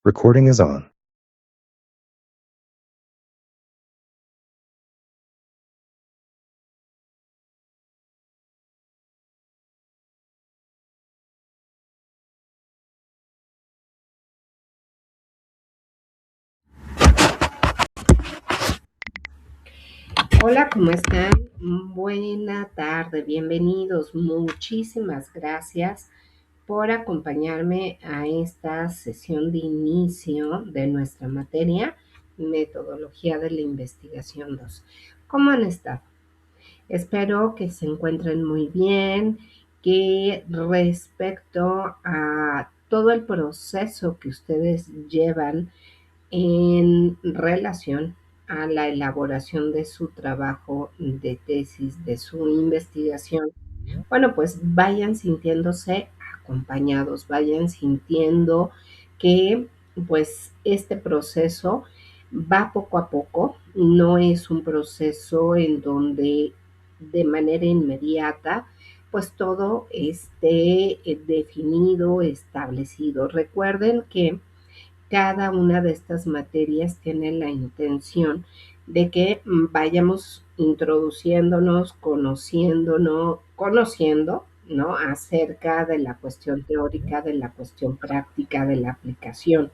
Recording is on. Hola, ¿cómo están? Buena tarde, bienvenidos. Muchísimas gracias por acompañarme a esta sesión de inicio de nuestra materia, Metodología de la Investigación 2. ¿Cómo han estado? Espero que se encuentren muy bien, que respecto a todo el proceso que ustedes llevan en relación a la elaboración de su trabajo de tesis, de su investigación, bueno, pues vayan sintiéndose acompañados, vayan sintiendo que pues este proceso va poco a poco, no es un proceso en donde de manera inmediata pues todo esté definido, establecido. Recuerden que cada una de estas materias tiene la intención de que vayamos introduciéndonos, conociendo, ¿no? Acerca de la cuestión teórica, de la cuestión práctica, de la aplicación,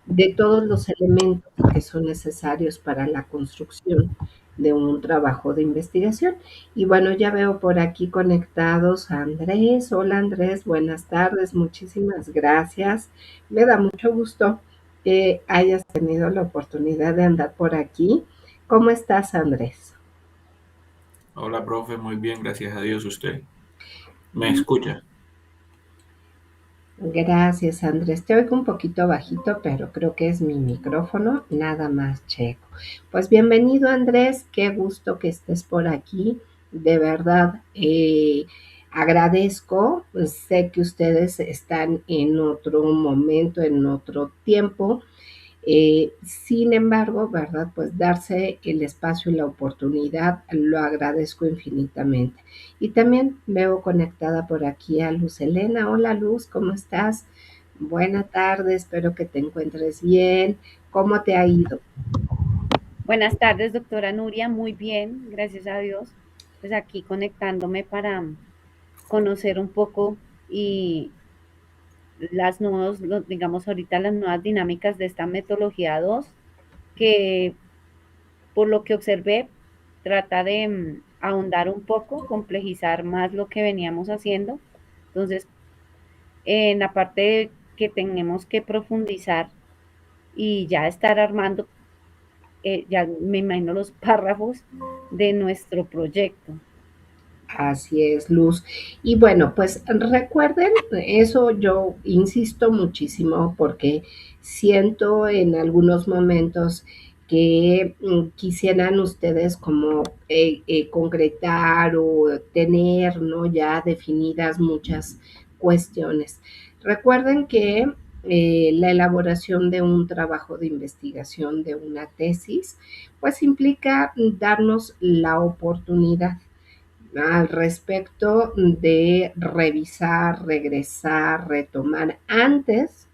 de todos los elementos que son necesarios para la construcción de un trabajo de investigación. Y bueno, ya veo por aquí conectados a Andrés. Hola Andrés, buenas tardes, muchísimas gracias. Me da mucho gusto que hayas tenido la oportunidad de andar por aquí. ¿Cómo estás, Andrés? Hola, profe, muy bien, gracias a Dios. ¿Usted me escucha? Gracias, Andrés. Te oigo un poquito bajito, pero creo que es mi micrófono, nada más checo. Pues bienvenido, Andrés. Qué gusto que estés por aquí. De verdad, agradezco. Sé que ustedes están en otro momento, en otro tiempo. Sin embargo, ¿verdad? Pues darse el espacio y la oportunidad lo agradezco infinitamente. Y también veo conectada por aquí a Luz Elena. Hola Luz, ¿cómo estás? Buena tarde, espero que te encuentres bien. ¿Cómo te ha ido? Buenas tardes, doctora Nuria. Muy bien, gracias a Dios. Pues aquí conectándome para conocer un poco y digamos ahorita las nuevas dinámicas de esta metodología 2, que por lo que observé trata de ahondar un poco, complejizar más lo que veníamos haciendo. Entonces, en la parte que tenemos que profundizar y ya estar armando, ya me imagino los párrafos de nuestro proyecto. Así es, Luz. Y bueno, pues recuerden, eso yo insisto muchísimo porque siento en algunos momentos que quisieran ustedes como concretar o tener, ¿no? Ya definidas muchas cuestiones. Recuerden que la elaboración de un trabajo de investigación, de una tesis, pues implica darnos la oportunidad al respecto de revisar, regresar, retomar antes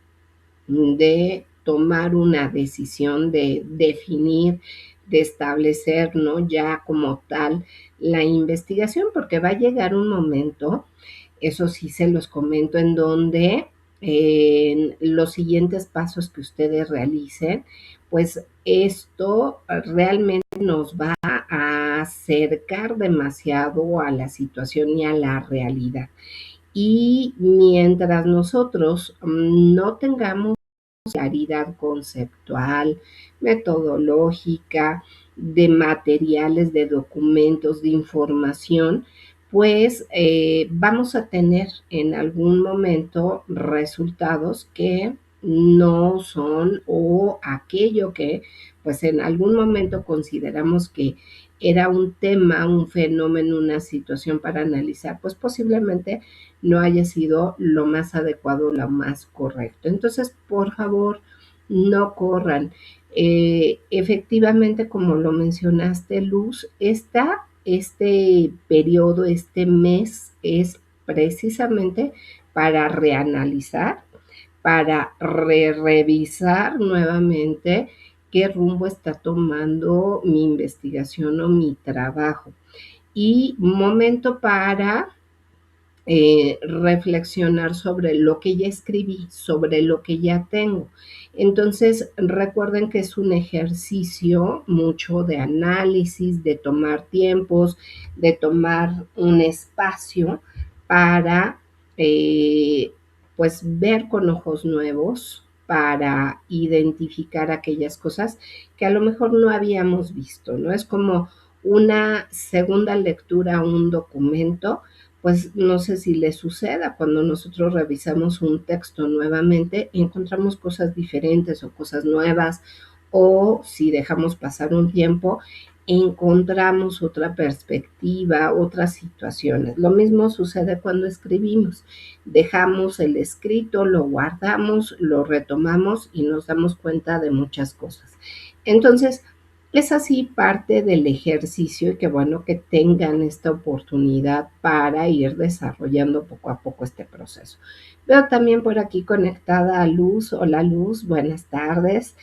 de tomar una decisión, de definir, de establecer, ¿no? Ya como tal la investigación, porque va a llegar un momento, eso sí se los comento, en donde en los siguientes pasos que ustedes realicen, pues esto realmente nos va a acercar demasiado a la situación y a la realidad. Y mientras nosotros no tengamos claridad conceptual, metodológica, de materiales, de documentos, de información, pues vamos a tener en algún momento resultados que no son o aquello que pues en algún momento consideramos que era un tema, un fenómeno, una situación para analizar, pues posiblemente no haya sido lo más adecuado, lo más correcto. Entonces, por favor, no corran. Efectivamente, como lo mencionaste, Luz, este periodo, este mes es precisamente para reanalizar, para revisar nuevamente qué rumbo está tomando mi investigación o mi trabajo. Y momento para reflexionar sobre lo que ya escribí, sobre lo que ya tengo. Entonces, recuerden que es un ejercicio mucho de análisis, de tomar tiempos, de tomar un espacio para, eh, pues, ver con ojos nuevos, para identificar aquellas cosas que a lo mejor no habíamos visto, ¿no? Es como una segunda lectura a un documento, pues no sé si les suceda cuando nosotros revisamos un texto nuevamente, encontramos cosas diferentes o cosas nuevas, o si dejamos pasar un tiempo, encontramos otra perspectiva, otras situaciones. Lo mismo sucede cuando escribimos. Dejamos el escrito, lo guardamos, lo retomamos y nos damos cuenta de muchas cosas. Entonces, es así parte del ejercicio y qué bueno que tengan esta oportunidad para ir desarrollando poco a poco este proceso. Veo también por aquí conectada a Luz. Hola Luz, buenas tardes.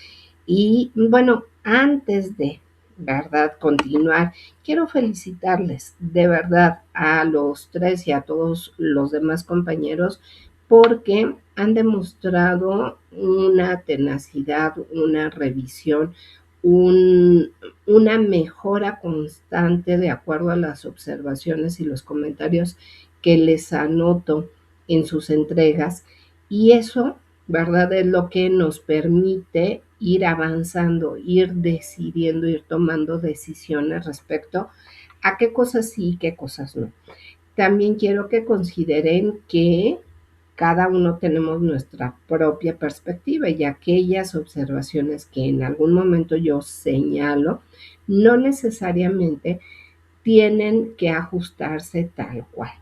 Y bueno, antes de, ¿verdad?, continuar, quiero felicitarles de verdad a los tres y a todos los demás compañeros porque han demostrado una tenacidad, una revisión, una mejora constante de acuerdo a las observaciones y los comentarios que les anoto en sus entregas. Y eso, ¿verdad?, es lo que nos permite ir avanzando, ir decidiendo, ir tomando decisiones respecto a qué cosas sí y qué cosas no. También quiero que consideren que cada uno tenemos nuestra propia perspectiva y aquellas observaciones que en algún momento yo señalo no necesariamente tienen que ajustarse tal cual.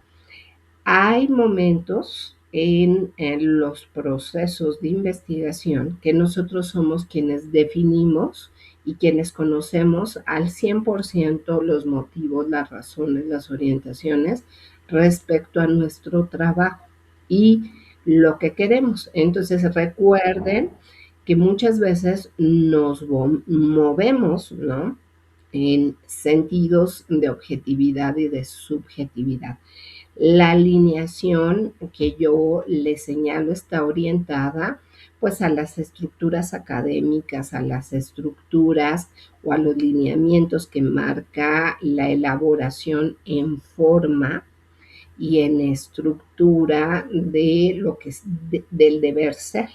Hay momentos en los procesos de investigación que nosotros somos quienes definimos y quienes conocemos al 100% los motivos, las razones, las orientaciones respecto a nuestro trabajo y lo que queremos. Entonces recuerden que muchas veces nos movemos, ¿no?, en sentidos de objetividad y de subjetividad. La alineación que yo les señalo está orientada pues a las estructuras académicas, a las estructuras o a los lineamientos que marca la elaboración en forma y en estructura de lo que es del deber ser.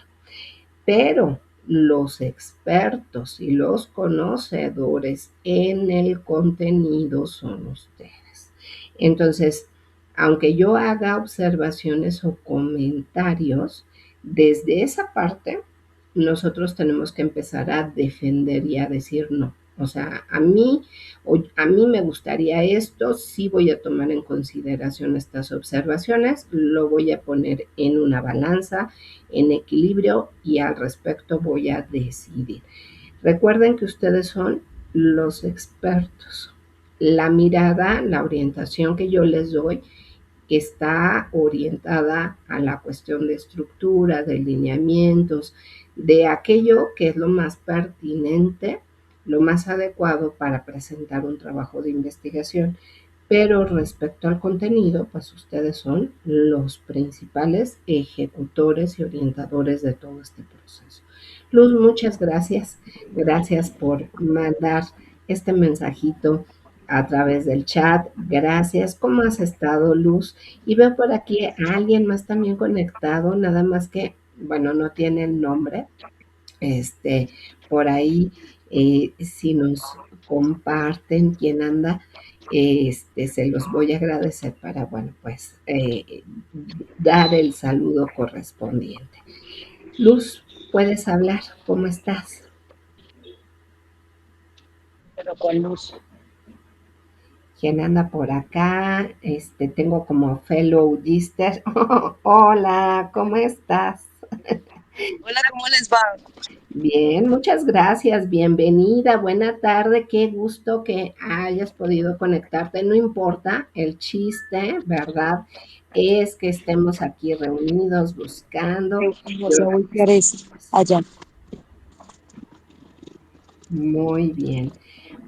Pero los expertos y los conocedores en el contenido son ustedes. Entonces, aunque yo haga observaciones o comentarios, desde esa parte nosotros tenemos que empezar a defender y a decir no. O sea, a mí me gustaría esto, sí voy a tomar en consideración estas observaciones, lo voy a poner en una balanza, en equilibrio y al respecto voy a decidir. Recuerden que ustedes son los expertos. La mirada, la orientación que yo les doy está orientada a la cuestión de estructura, de lineamientos, de aquello que es lo más pertinente, lo más adecuado para presentar un trabajo de investigación. Pero respecto al contenido, pues ustedes son los principales ejecutores y orientadores de todo este proceso. Luz, muchas gracias. Gracias por mandar este mensajito a través del chat. Gracias. ¿Cómo has estado, Luz? Y veo por aquí a alguien más también conectado, nada más que, bueno, no tiene el nombre. Por ahí, si nos comparten quién anda, se los voy a agradecer para, bueno, pues dar el saludo correspondiente. Luz, puedes hablar, ¿cómo estás? Pero con luz. ¿Quién anda por acá? Tengo como fellow Gister. Hola, ¿cómo estás? Hola, ¿cómo les va? Bien, muchas gracias, bienvenida, buena tarde, qué gusto que hayas podido conectarte, no importa, el chiste, ¿verdad? Es que estemos aquí reunidos buscando. Vamos a voltear eso allá. Muy bien.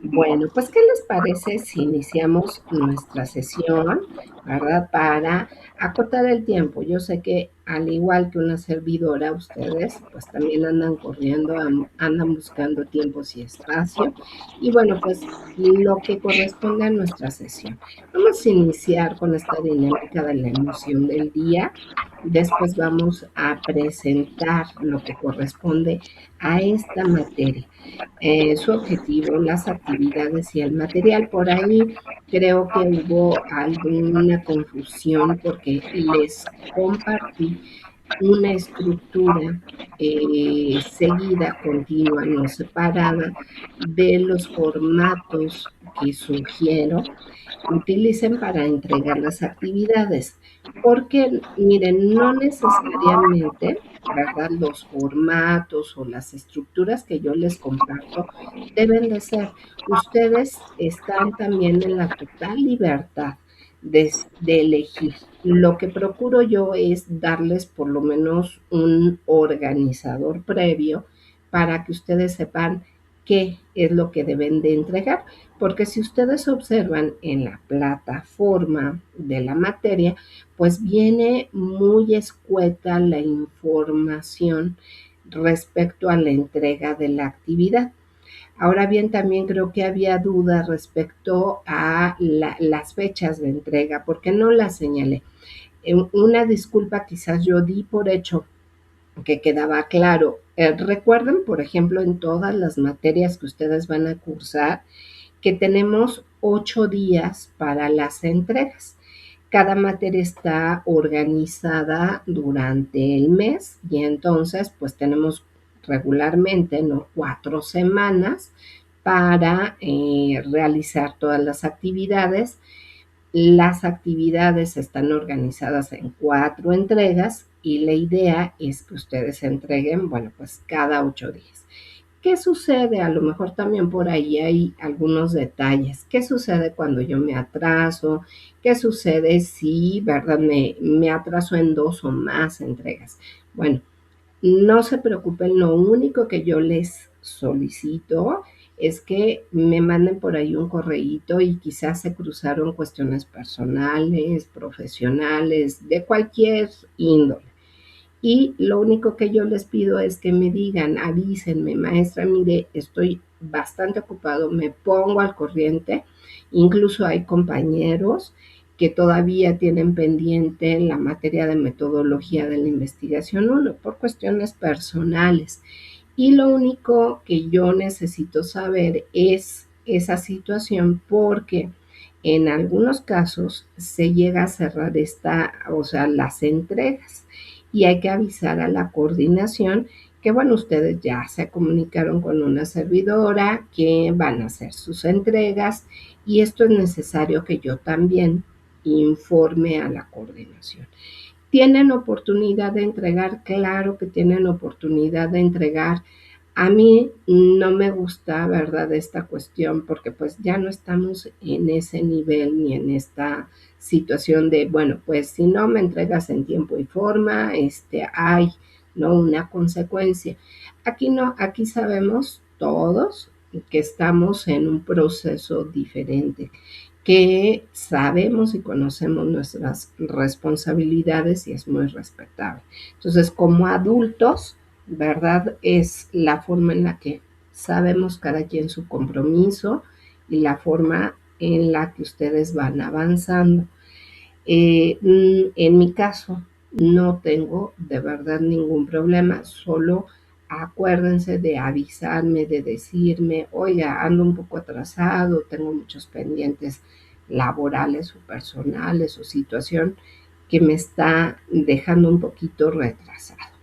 Bueno, pues, ¿qué les parece si iniciamos nuestra sesión, verdad? Para acotar el tiempo. Yo sé que al igual que una servidora, ustedes pues también andan corriendo, andan buscando tiempos y espacio. Y bueno, pues lo que corresponde a nuestra sesión. Vamos a iniciar con esta dinámica de la emoción del día. Después vamos a presentar lo que corresponde a esta materia, su objetivo, las actividades y el material. Por ahí creo que hubo alguna confusión porque les compartí una estructura seguida, continua, no separada, de los formatos que sugiero utilicen para entregar las actividades. Porque, miren, no necesariamente, ¿verdad? Los formatos o las estructuras que yo les comparto deben de ser. Ustedes están también en la total libertad de elegir. Lo que procuro yo es darles por lo menos un organizador previo para que ustedes sepan qué es lo que deben de entregar. Porque si ustedes observan en la plataforma de la materia, pues viene muy escueta la información respecto a la entrega de la actividad. Ahora bien, también creo que había dudas respecto a las fechas de entrega, porque no las señalé. Una disculpa, quizás yo di por hecho que quedaba claro. Recuerden, por ejemplo, en todas las materias que ustedes van a cursar, que tenemos 8 días para las entregas. Cada materia está organizada durante el mes y entonces pues tenemos regularmente, ¿no?, 4 semanas para realizar todas las actividades. Las actividades están organizadas en 4 entregas y la idea es que ustedes entreguen, bueno, pues cada 8 días. ¿Qué sucede? A lo mejor también por ahí hay algunos detalles. ¿Qué sucede cuando yo me atraso? ¿Qué sucede si, verdad, me atraso en 2 o más entregas? Bueno, no se preocupen, lo único que yo les solicito es que me manden por ahí un correíto y quizás se cruzaron cuestiones personales, profesionales, de cualquier índole. Y lo único que yo les pido es que me digan, avísenme, maestra, mire, estoy bastante ocupado, me pongo al corriente. Incluso hay compañeros que todavía tienen pendiente la materia de metodología de la investigación 1 por cuestiones personales. Y lo único que yo necesito saber es esa situación porque en algunos casos se llega a cerrar o sea, las entregas y hay que avisar a la coordinación que, bueno, ustedes ya se comunicaron con una servidora que van a hacer sus entregas y esto es necesario que yo también informe a la coordinación. ¿Tienen oportunidad de entregar? Claro que tienen oportunidad de entregar. A mí no me gusta, ¿verdad?, esta cuestión porque pues ya no estamos en ese nivel ni en esta situación de, bueno, pues si no me entregas en tiempo y forma, hay, ¿no?, una consecuencia. Aquí no, aquí sabemos todos que estamos en un proceso diferente, que sabemos y conocemos nuestras responsabilidades y es muy respetable. Entonces, como adultos, ¿verdad? Es la forma en la que sabemos cada quien su compromiso y la forma en la que ustedes van avanzando. En mi caso, no tengo de verdad ningún problema, solo acuérdense de avisarme, de decirme, oiga, ando un poco atrasado, tengo muchos pendientes laborales o personales o situación que me está dejando un poquito retrasado.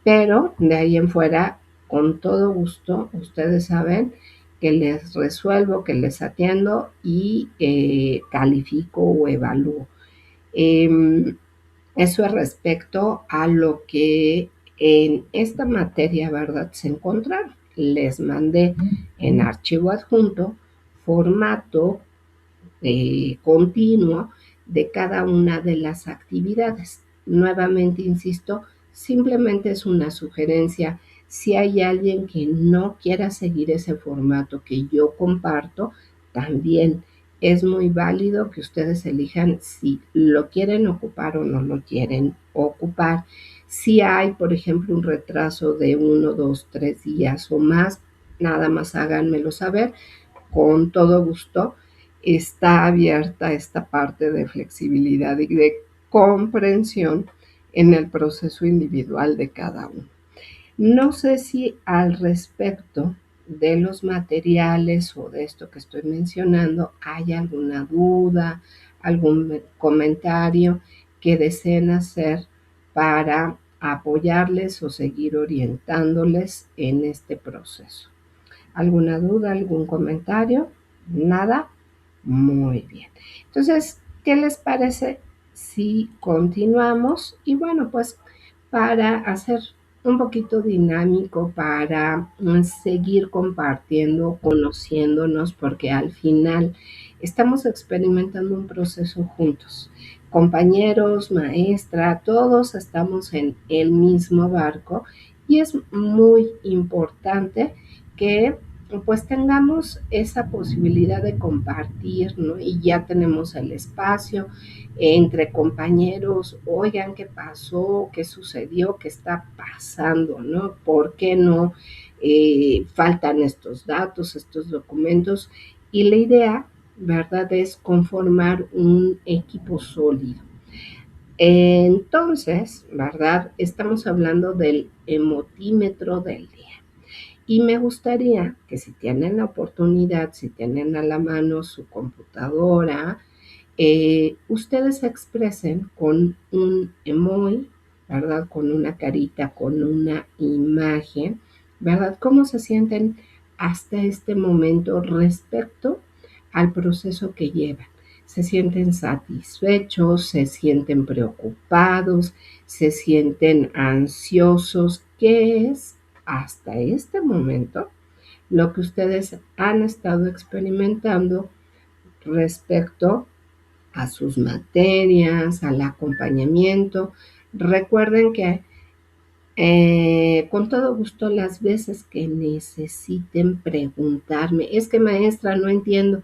Pero de ahí en fuera, con todo gusto, ustedes saben que les resuelvo, que les atiendo y califico o evalúo. Eso es respecto a lo que en esta materia, ¿verdad? Se encontraron. Les mandé en archivo adjunto formato continuo de cada una de las actividades. Nuevamente, insisto, simplemente es una sugerencia. Si hay alguien que no quiera seguir ese formato que yo comparto, también es muy válido que ustedes elijan si lo quieren ocupar o no lo quieren ocupar. Si hay, por ejemplo, un retraso de 1, 2, 3 días o más, nada más háganmelo saber. Con todo gusto está abierta esta parte de flexibilidad y de comprensión en el proceso individual de cada uno. No sé si al respecto de los materiales o de esto que estoy mencionando hay alguna duda, algún comentario que deseen hacer para apoyarles o seguir orientándoles en este proceso. ¿Alguna duda, algún comentario? ¿Nada? Muy bien. Entonces, ¿qué les parece si continuamos? Y bueno, pues para hacer un poquito dinámico, para seguir compartiendo, conociéndonos, porque al final estamos experimentando un proceso juntos. Compañeros, maestra, todos estamos en el mismo barco y es muy importante que pues tengamos esa posibilidad de compartir, ¿no? Y ya tenemos el espacio entre compañeros, oigan, ¿qué pasó? ¿Qué sucedió? ¿Qué está pasando? ¿No? ¿Por qué no faltan estos datos, estos documentos? Y la idea, ¿verdad?, es conformar un equipo sólido. Entonces, ¿verdad? Estamos hablando del emotímetro del día. Y me gustaría que si tienen la oportunidad, si tienen a la mano su computadora, ustedes expresen con un emoji, ¿verdad? Con una carita, con una imagen, ¿verdad? ¿Cómo se sienten hasta este momento respecto al proceso que llevan? ¿Se sienten satisfechos? ¿Se sienten preocupados? ¿Se sienten ansiosos? ¿Qué es hasta este momento lo que ustedes han estado experimentando respecto a sus materias, al acompañamiento? Recuerden que con todo gusto las veces que necesiten preguntarme, es que maestra no entiendo,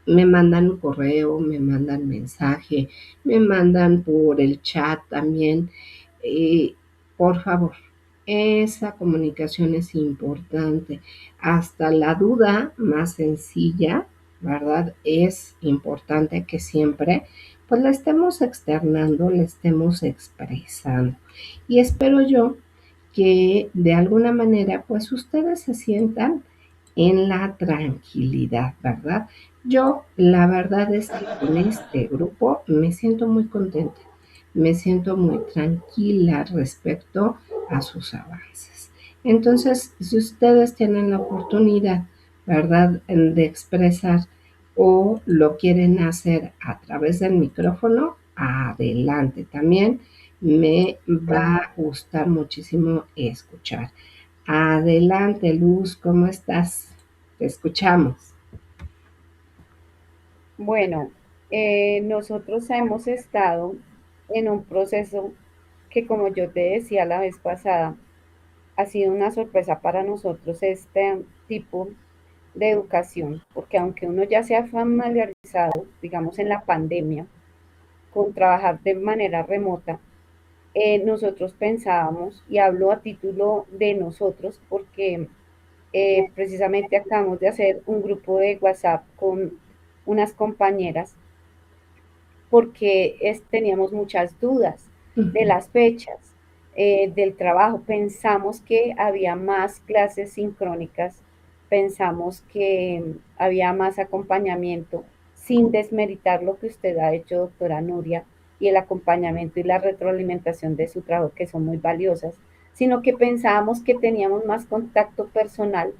me mandan un correo, me mandan mensaje, me mandan por el chat también. Eh, por favor, esa comunicación es importante. Hasta la duda más sencilla, ¿verdad? Es importante que siempre pues la estemos externando, la estemos expresando. Y espero yo que de alguna manera pues ustedes se sientan en la tranquilidad, ¿verdad? Yo la verdad es que con este grupo me siento muy contenta, me siento muy tranquila respecto a sus avances. Entonces, si ustedes tienen la oportunidad, ¿verdad?, de expresar o lo quieren hacer a través del micrófono, adelante. También me va a gustar muchísimo escuchar. Adelante, Luz, ¿cómo estás? Te escuchamos. Bueno, nosotros hemos estado en un proceso que, como yo te decía la vez pasada, ha sido una sorpresa para nosotros este tipo de educación, porque aunque uno ya se ha familiarizado, digamos, en la pandemia, con trabajar de manera remota, nosotros pensábamos, y hablo a título de nosotros, porque precisamente acabamos de hacer un grupo de WhatsApp con unas compañeras porque teníamos muchas dudas de las fechas, del trabajo. Pensamos que había más clases sincrónicas, pensamos que había más acompañamiento, sin desmeritar lo que usted ha hecho, doctora Nuria, y el acompañamiento y la retroalimentación de su trabajo, que son muy valiosas, sino que pensábamos que teníamos más contacto personal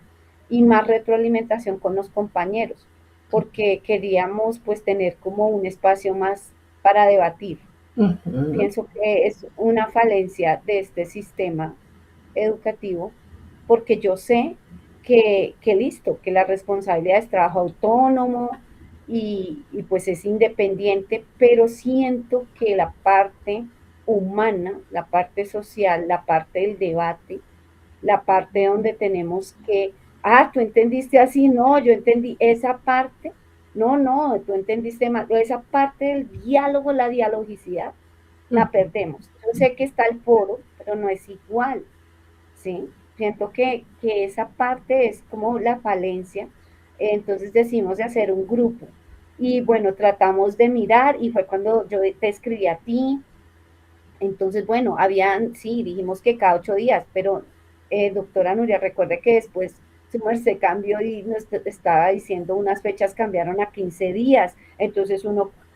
y más retroalimentación con los compañeros porque queríamos pues tener como un espacio más para debatir. Ujú. Pienso que es una falencia de este sistema educativo, porque yo sé que listo, que la responsabilidad es trabajo autónomo y pues es independiente, pero siento que la parte humana, la parte social, la parte del debate, la parte donde tenemos que, tú entendiste así, no, yo entendí esa parte, no, no, tú entendiste mal, esa parte del diálogo, la dialogicidad, la perdemos. Yo sé que está el foro, pero no es igual. ¿Sí? Siento que esa parte es como la falencia. Entonces decidimos de hacer un grupo. Y bueno, tratamos de mirar y fue cuando yo te escribí a ti. Entonces, bueno, habían, sí, dijimos que cada 8 días, pero doctora Nuria, recuerde que después su merced cambió y nos estaba diciendo unas fechas cambiaron a 15 días. Entonces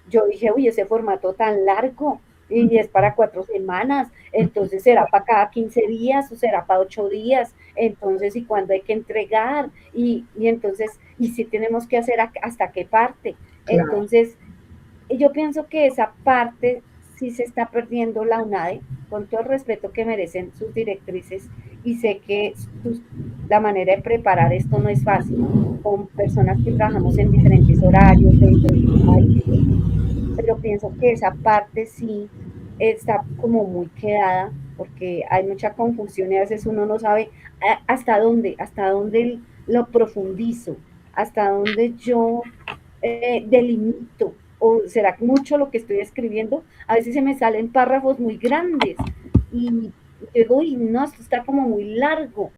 yo dije, uy, ese formato tan largo y es para 4 semanas, entonces será para cada 15 días o será para 8 días, entonces, ¿y cuándo hay que entregar? Y entonces, ¿y si tenemos que hacer hasta qué parte? Claro. Entonces, yo pienso que esa parte sí se está perdiendo la UNADE, con todo el respeto que merecen sus directrices, y sé que la manera de preparar esto no es fácil, con personas que trabajamos en diferentes horarios, de diferentes países, pero pienso que esa parte sí está como muy quedada, porque hay mucha confusión y a veces uno no sabe hasta dónde lo profundizo, hasta dónde yo delimito, o será mucho lo que estoy escribiendo, a veces se me salen párrafos muy grandes y digo, uy, no, esto está como muy largo.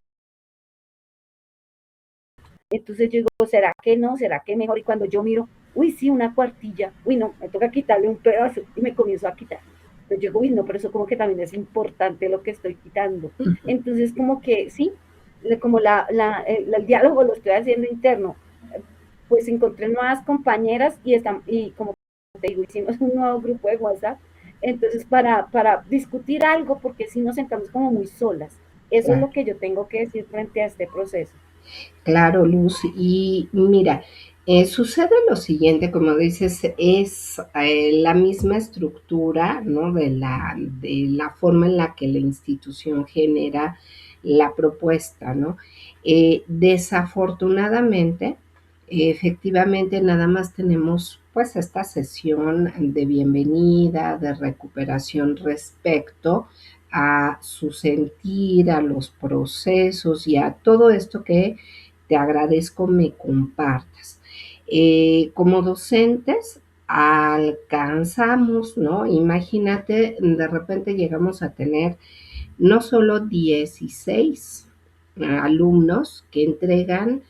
Entonces yo digo, ¿será que no? ¿Será que mejor? Y cuando yo miro, uy, sí, una cuartilla, uy, no, me toca quitarle un pedazo y me comienzo a quitar. Entonces yo digo, uy, no, pero eso como que también es importante lo que estoy quitando. Entonces como que sí, como el diálogo lo estoy haciendo interno, pues encontré nuevas compañeras y como te digo, hicimos un nuevo grupo de WhatsApp, entonces para discutir algo, porque si nos sentamos como muy solas. Eso es Claro. lo que yo tengo que decir frente a este proceso. Claro, Luz. Y mira, sucede lo siguiente, como dices, es la misma estructura, ¿no? De la forma en la que la institución genera la propuesta, ¿no? Desafortunadamente, efectivamente, nada más tenemos pues esta sesión de bienvenida, de recuperación respecto a su sentir, a los procesos y a todo esto que te agradezco me compartas. Como docentes alcanzamos, ¿no? Imagínate, de repente llegamos a tener no solo 16 alumnos que entregan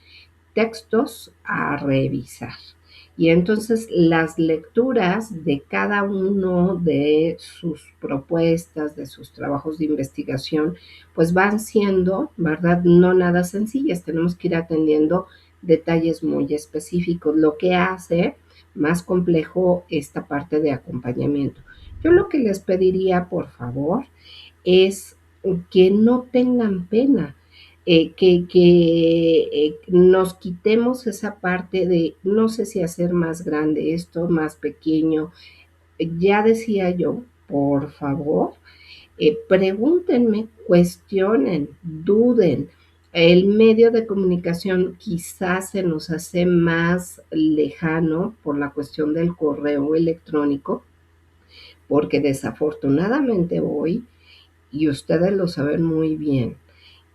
textos a revisar. Y entonces las lecturas de cada uno de sus propuestas, de sus trabajos de investigación, pues van siendo, ¿verdad? No nada sencillas. Tenemos que ir atendiendo detalles muy específicos, lo que hace más complejo esta parte de acompañamiento. Yo lo que les pediría, por favor, es que no tengan pena, que nos quitemos esa parte de no sé si hacer más grande esto, más pequeño. Ya decía yo, por favor, pregúntenme, cuestionen, duden. El medio de comunicación quizás se nos hace más lejano por la cuestión del correo electrónico, porque desafortunadamente hoy, y ustedes lo saben muy bien,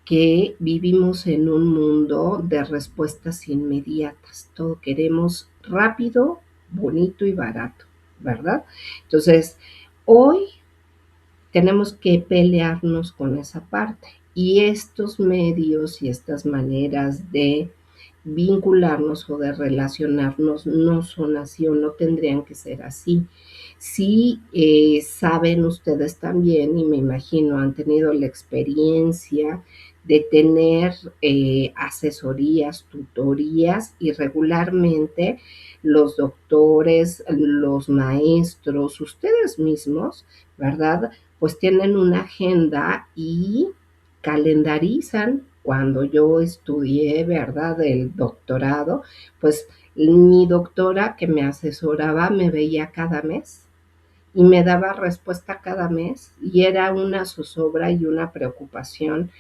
que vivimos en un mundo de respuestas inmediatas. Todo queremos rápido, bonito y barato, ¿verdad? Entonces, hoy tenemos que pelearnos con esa parte. Y estos medios y estas maneras de vincularnos o de relacionarnos no son así o no tendrían que ser así. Sí, saben ustedes también, y me imagino han tenido la experiencia de tener asesorías, tutorías y regularmente los doctores, los maestros, ustedes mismos, ¿verdad? Pues tienen una agenda y calendarizan. Cuando yo estudié, ¿verdad?, el doctorado, pues mi doctora que me asesoraba me veía cada mes y me daba respuesta cada mes y era una zozobra y una preocupación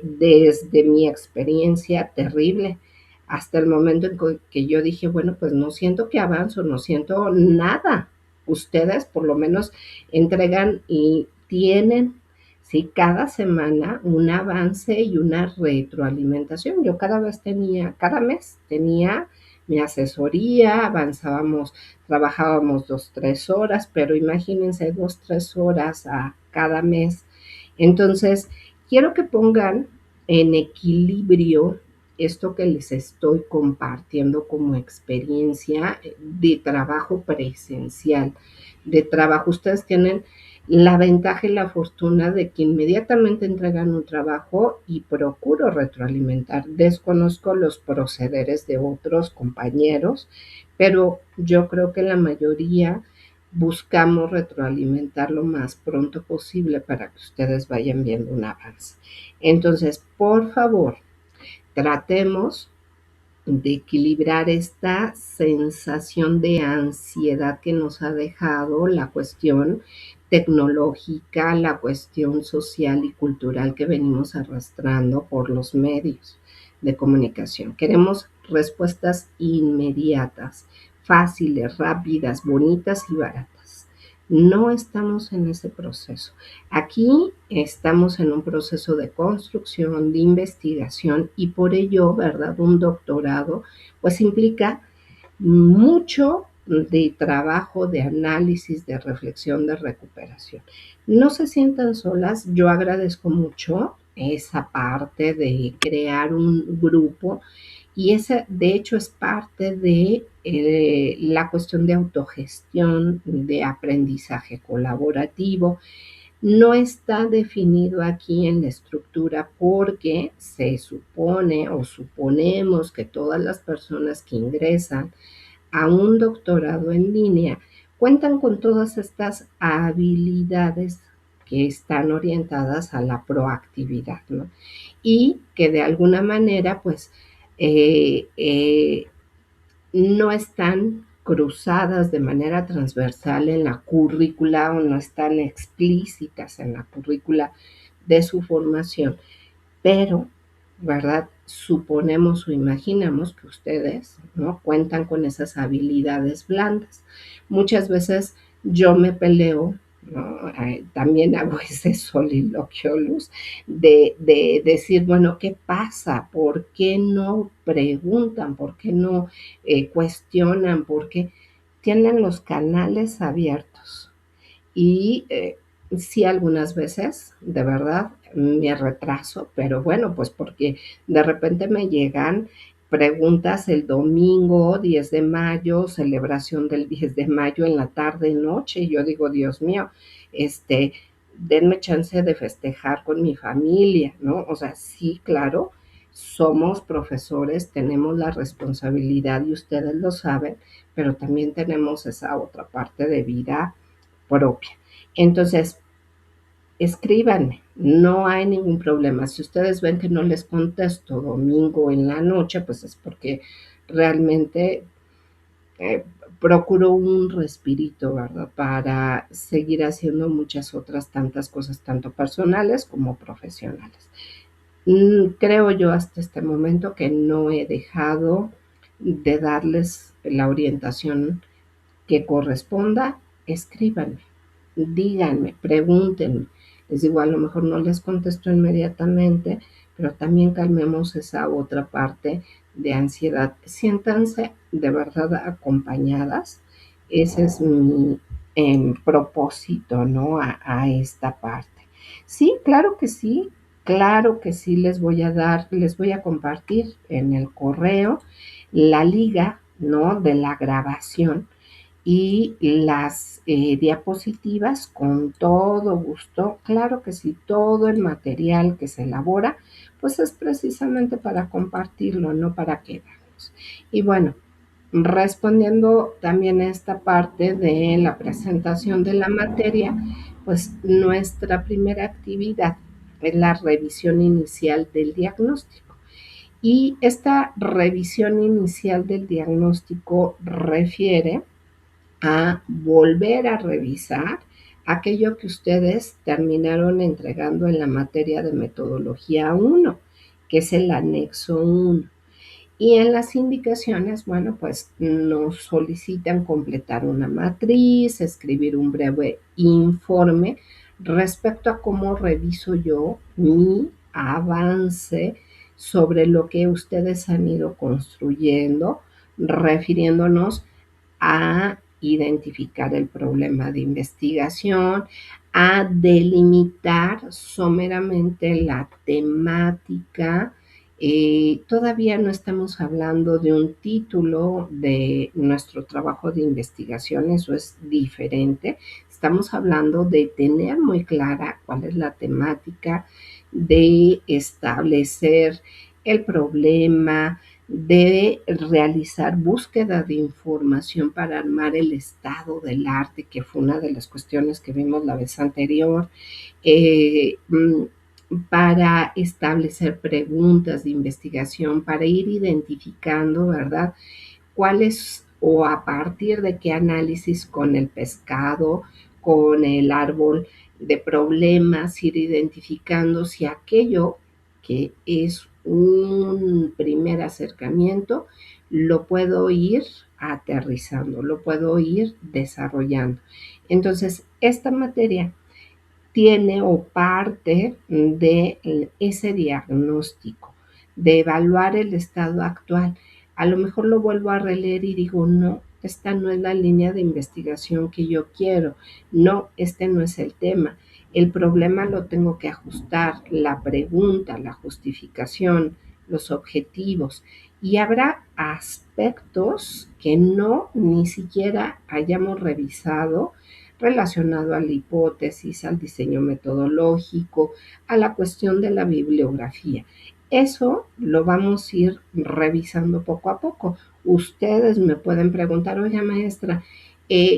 desde mi experiencia terrible hasta el momento en que yo dije, bueno, pues no siento que avanzo, no siento nada. Ustedes por lo menos entregan y tienen, sí, cada semana un avance y una retroalimentación. Yo cada mes tenía mi asesoría, avanzábamos, trabajábamos 2, 3 horas, pero imagínense 2, 3 horas a cada mes. Entonces, quiero que pongan en equilibrio esto que les estoy compartiendo como experiencia de trabajo presencial, de trabajo. Ustedes tienen la ventaja y la fortuna de que inmediatamente entregan un trabajo y procuro retroalimentar. Desconozco los procederes de otros compañeros, pero yo creo que la mayoría buscamos retroalimentar lo más pronto posible para que ustedes vayan viendo un avance. Entonces, por favor, tratemos de equilibrar esta sensación de ansiedad que nos ha dejado la cuestión tecnológica, la cuestión social y cultural que venimos arrastrando por los medios de comunicación. Queremos respuestas inmediatas, fáciles, rápidas, bonitas y baratas. No estamos en ese proceso. Aquí estamos en un proceso de construcción, de investigación y por ello, ¿verdad? Un doctorado pues implica mucho de trabajo, de análisis, de reflexión, de recuperación. No se sientan solas, yo agradezco mucho esa parte de crear un grupo y esa de hecho es parte de la cuestión de autogestión, de aprendizaje colaborativo. No está definido aquí en la estructura porque se supone o suponemos que todas las personas que ingresan a un doctorado en línea cuentan con todas estas habilidades que están orientadas a la proactividad, ¿no? Y que de alguna manera, pues, eh, eh, no están cruzadas de manera transversal en la currícula o no están explícitas en la currícula de su formación, pero, ¿verdad? Suponemos o imaginamos que ustedes, ¿no? Cuentan con esas habilidades blandas. Muchas veces yo me peleo, ¿no? También hago ese soliloquio, Luz, de decir, bueno, ¿qué pasa? ¿Por qué no preguntan? ¿Por qué no cuestionan? ¿Por qué tienen los canales abiertos? Y sí, algunas veces, de verdad, me retraso, pero bueno, pues porque de repente me llegan preguntas el domingo 10 de mayo, celebración del 10 de mayo en la tarde y noche, y yo digo, Dios mío, este, denme chance de festejar con mi familia, ¿no? O sea, sí, claro, somos profesores, tenemos la responsabilidad y ustedes lo saben, pero también tenemos esa otra parte de vida propia. Entonces, escríbanme, no hay ningún problema. Si ustedes ven que no les contesto domingo en la noche, pues es porque realmente eh, procuro un respirito, ¿verdad? Para seguir haciendo muchas otras tantas cosas, tanto personales como profesionales. Creo yo hasta este momento que no he dejado de darles la orientación que corresponda. Escríbanme, díganme, pregúntenme. Les digo, a lo mejor no les contesto inmediatamente, pero también calmemos esa otra parte de ansiedad. Siéntanse de verdad acompañadas. Ese es mi propósito, ¿no? A esta parte. Sí, claro que sí, les voy a dar, les voy a compartir en el correo la liga, ¿no? De la grabación y las diapositivas con todo gusto. Claro que sí, todo el material que se elabora, pues es precisamente para compartirlo, no para quedarnos. Y bueno, respondiendo también a esta parte de la presentación de la materia, pues nuestra primera actividad es la revisión inicial del diagnóstico. Y esta revisión inicial del diagnóstico refiere a volver a revisar aquello que ustedes terminaron entregando en la materia de metodología 1, que es el anexo 1. Y en las indicaciones, bueno, pues nos solicitan completar una matriz, escribir un breve informe respecto a cómo reviso yo mi avance sobre lo que ustedes han ido construyendo, refiriéndonos a identificar el problema de investigación, a delimitar someramente la temática. Todavía no estamos hablando de un título de nuestro trabajo de investigación, eso es diferente. Estamos hablando de tener muy clara cuál es la temática, de establecer el problema, de realizar búsqueda de información para armar el estado del arte, que fue una de las cuestiones que vimos la vez anterior, eh, para establecer preguntas de investigación, para ir identificando, ¿verdad? Cuáles o a partir de qué análisis con el pescado, con el árbol de problemas, ir identificando si aquello que es un primer acercamiento lo puedo ir aterrizando, lo puedo ir desarrollando. Entonces, esta materia tiene o parte de ese diagnóstico, de evaluar el estado actual. A lo mejor lo vuelvo a releer y digo, no, esta no es la línea de investigación que yo quiero, no, este no es el tema. El problema lo tengo que ajustar, la pregunta, la justificación, los objetivos. Y habrá aspectos que no ni siquiera hayamos revisado relacionado a la hipótesis, al diseño metodológico, a la cuestión de la bibliografía. Eso lo vamos a ir revisando poco a poco. Ustedes me pueden preguntar, oye maestra,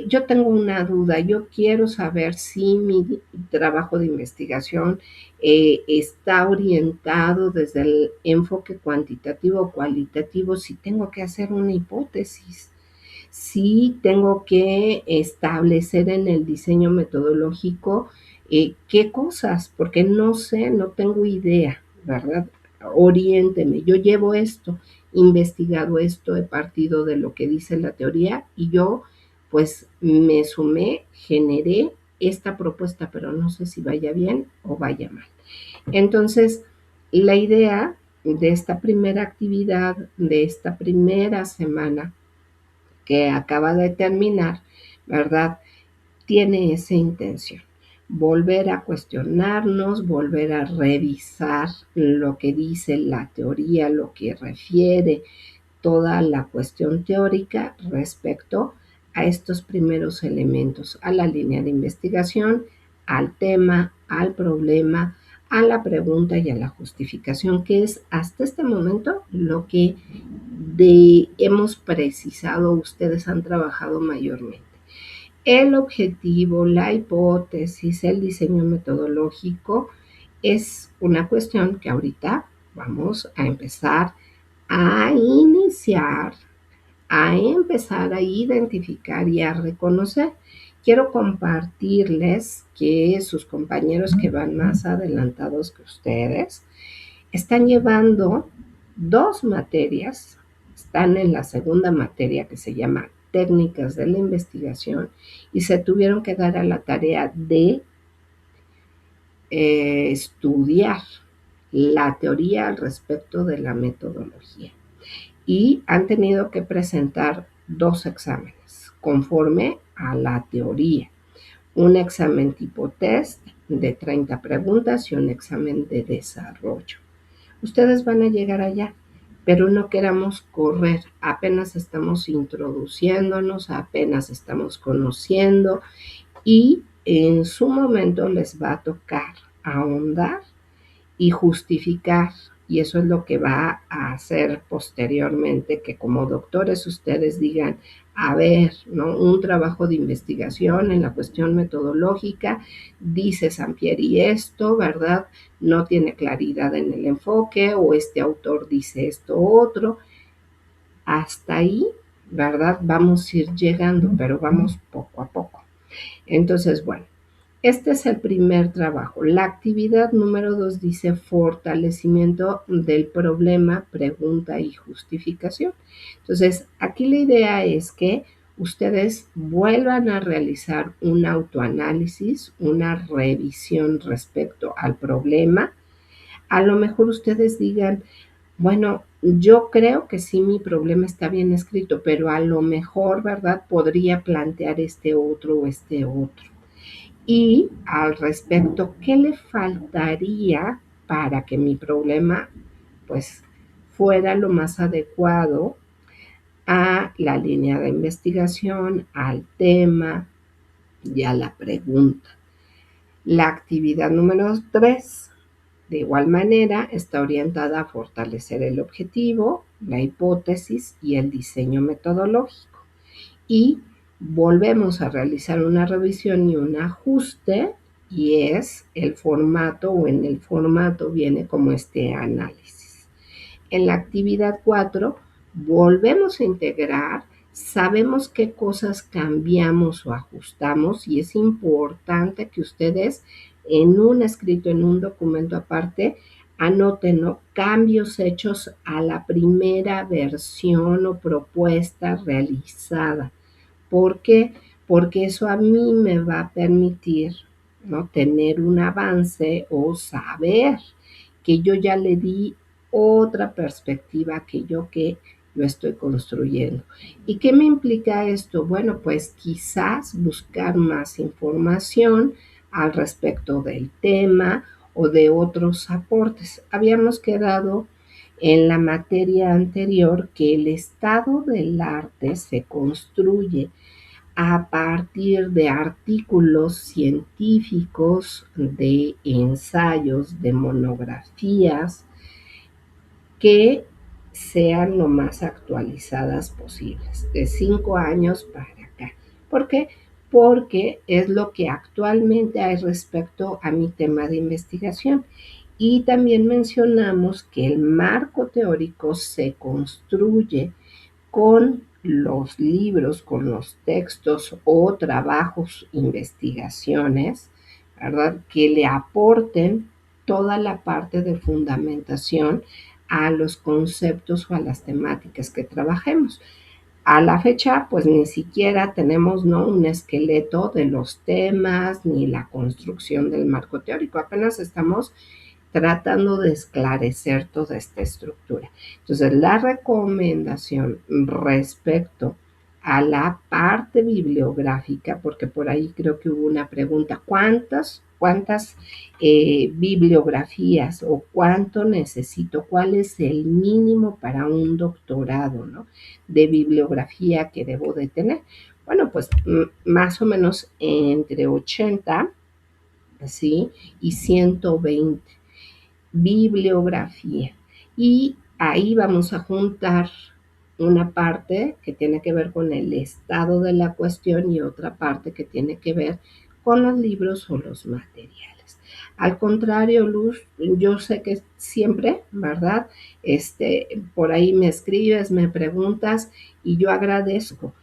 yo tengo una duda, yo quiero saber si mi trabajo de investigación está orientado desde el enfoque cuantitativo o cualitativo, si tengo que hacer una hipótesis, sí tengo que establecer en el diseño metodológico qué cosas, porque no sé, no tengo idea, ¿verdad? Oriénteme, yo llevo esto, investigado esto, he partido de lo que dice la teoría y yo pues me sumé, generé esta propuesta, pero no sé si vaya bien o vaya mal. Entonces, la idea de esta primera actividad, de esta primera semana, que acaba de terminar, ¿verdad? Tiene esa intención. Volver a cuestionarnos, volver a revisar lo que dice la teoría, lo que refiere toda la cuestión teórica respecto a estos primeros elementos, a la línea de investigación, al tema, al problema, a la pregunta y a la justificación, que es hasta este momento lo que hemos precisado, ustedes han trabajado mayormente. El objetivo, la hipótesis, el diseño metodológico es una cuestión que ahorita vamos a empezar a iniciar, a empezar a identificar y a reconocer. Quiero compartirles que sus compañeros que van más adelantados que ustedes están llevando 2 materias, están en la segunda materia que se llama técnicas de la investigación y se tuvieron que dar a la tarea de estudiar la teoría al respecto de la metodología y han tenido que presentar 2 exámenes conforme a la teoría. Un examen tipo test de 30 preguntas y un examen de desarrollo. Ustedes van a llegar allá, pero no queramos correr, apenas estamos introduciéndonos, apenas estamos conociendo y en su momento les va a tocar ahondar y justificar, y eso es lo que va a hacer posteriormente que como doctores ustedes digan, a ver, ¿no? Un trabajo de investigación en la cuestión metodológica, dice Sampieri esto, ¿verdad? No tiene claridad en el enfoque o este autor dice esto otro. Hasta ahí ¿verdad? Vamos a ir llegando, pero vamos poco a poco. Entonces, bueno, este es el primer trabajo. La actividad número 2 dice fortalecimiento del problema, pregunta y justificación. Entonces, aquí la idea es que ustedes vuelvan a realizar un autoanálisis, una revisión respecto al problema. A lo mejor ustedes digan, bueno, yo creo que sí mi problema está bien escrito, pero a lo mejor, ¿verdad? Podría plantear este otro o este otro. Y al respecto, ¿qué le faltaría para que mi problema pues fuera lo más adecuado a la línea de investigación, al tema y a la pregunta? La actividad número 3, de igual manera, está orientada a fortalecer el objetivo, la hipótesis y el diseño metodológico. Y volvemos a realizar una revisión y un ajuste, y es el formato, o en el formato viene como este análisis. En la actividad 4 volvemos a integrar, sabemos qué cosas cambiamos o ajustamos, y es importante que ustedes en un escrito, en un documento aparte, anoten, ¿no?, cambios hechos a la primera versión o propuesta realizada. ¿Por qué? Porque eso a mí me va a permitir, ¿no?, tener un avance o saber que yo ya le di otra perspectiva a aquello que lo estoy construyendo. ¿Y qué me implica esto? Bueno, pues quizás buscar más información al respecto del tema o de otros aportes. Habíamos quedado en la materia anterior que el estado del arte se construye a partir de artículos científicos, de ensayos, de monografías que sean lo más actualizadas posibles, de 5 años para acá. ¿Por qué? Porque es lo que actualmente hay respecto a mi tema de investigación. Y también mencionamos que el marco teórico se construye con los libros, con los textos o trabajos, investigaciones, ¿verdad?, que le aporten toda la parte de fundamentación a los conceptos o a las temáticas que trabajemos. A la fecha, pues ni siquiera tenemos, ¿no?, un esqueleto de los temas ni la construcción del marco teórico. Apenas estamos tratando de esclarecer toda esta estructura. Entonces, la recomendación respecto a la parte bibliográfica, porque por ahí creo que hubo una pregunta, ¿cuántas bibliografías o cuánto necesito? ¿Cuál es el mínimo para un doctorado, ¿no?, de bibliografía que debo de tener? Bueno, pues más o menos entre 80, ¿sí?, y 120 bibliografía. Y ahí vamos a juntar una parte que tiene que ver con el estado de la cuestión y otra parte que tiene que ver con los libros o los materiales. Al contrario, Luz, yo sé que siempre, ¿verdad?, por ahí me escribes, me preguntas, y yo agradezco.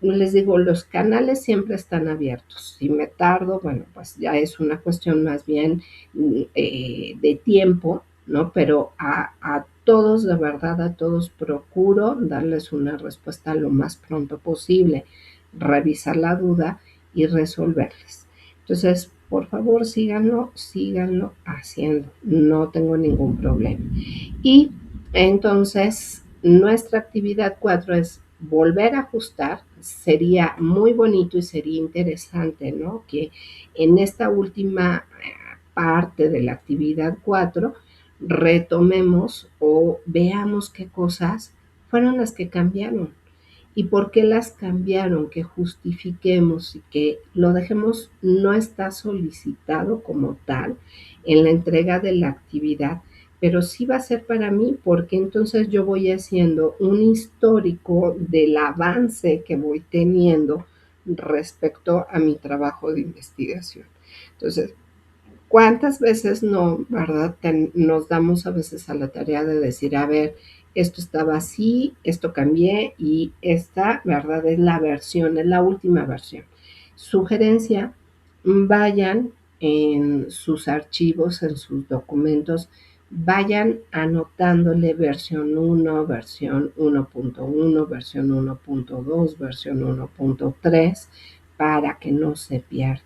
Les digo, los canales siempre están abiertos. Si me tardo, bueno, pues ya es una cuestión más bien de tiempo, ¿no? Pero a todos, de verdad, a todos procuro darles una respuesta lo más pronto posible, revisar la duda y resolverles. Entonces, por favor, síganlo haciendo. No tengo ningún problema. Y entonces, nuestra actividad 4 es volver a ajustar. Sería muy bonito y sería interesante, ¿no?, que en esta última parte de la actividad 4 retomemos o veamos qué cosas fueron las que cambiaron y por qué las cambiaron, que justifiquemos y que lo dejemos. No está solicitado como tal en la entrega de la actividad, pero sí va a ser para mí, porque entonces yo voy haciendo un histórico del avance que voy teniendo respecto a mi trabajo de investigación. Entonces, ¿Cuántas veces no, verdad? Nos damos a veces a la tarea de decir, a ver, esto estaba así, esto cambié y esta, ¿verdad? Es la versión, es la última versión. Sugerencia, vayan en sus archivos, en sus documentos, vayan anotándole versión 1, versión 1.1, versión 1.2, versión 1.3, para que no se pierda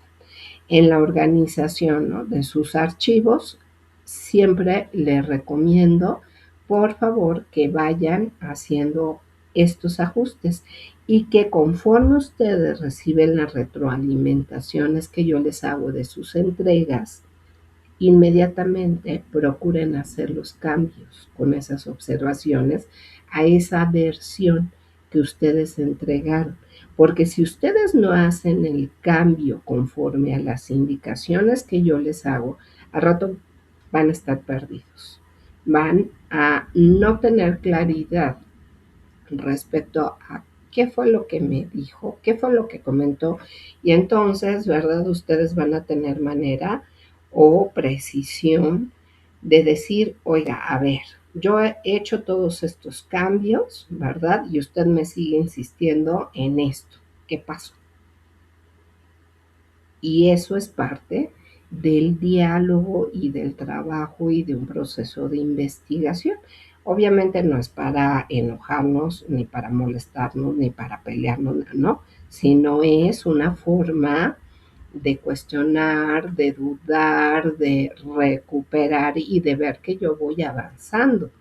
en la organización, ¿no?, de sus archivos. Siempre les recomiendo, por favor, que vayan haciendo estos ajustes y que conforme ustedes reciben las retroalimentaciones que yo les hago de sus entregas, inmediatamente procuren hacer los cambios con esas observaciones a esa versión que ustedes entregaron. Porque si ustedes no hacen el cambio conforme a las indicaciones que yo les hago, al rato van a estar perdidos. Van a no tener claridad respecto a qué fue lo que me dijo, qué fue lo que comentó, y entonces, ¿verdad? Ustedes van a tener manera o precisión de decir, oiga, a ver, yo he hecho todos estos cambios, ¿verdad? Y usted me sigue insistiendo en esto. ¿Qué pasó? Y eso es parte del diálogo y del trabajo y de un proceso de investigación. Obviamente no es para enojarnos, ni para molestarnos, ni para pelearnos, no, sino es una forma de cuestionar, de dudar, de recuperar y de ver que yo voy avanzando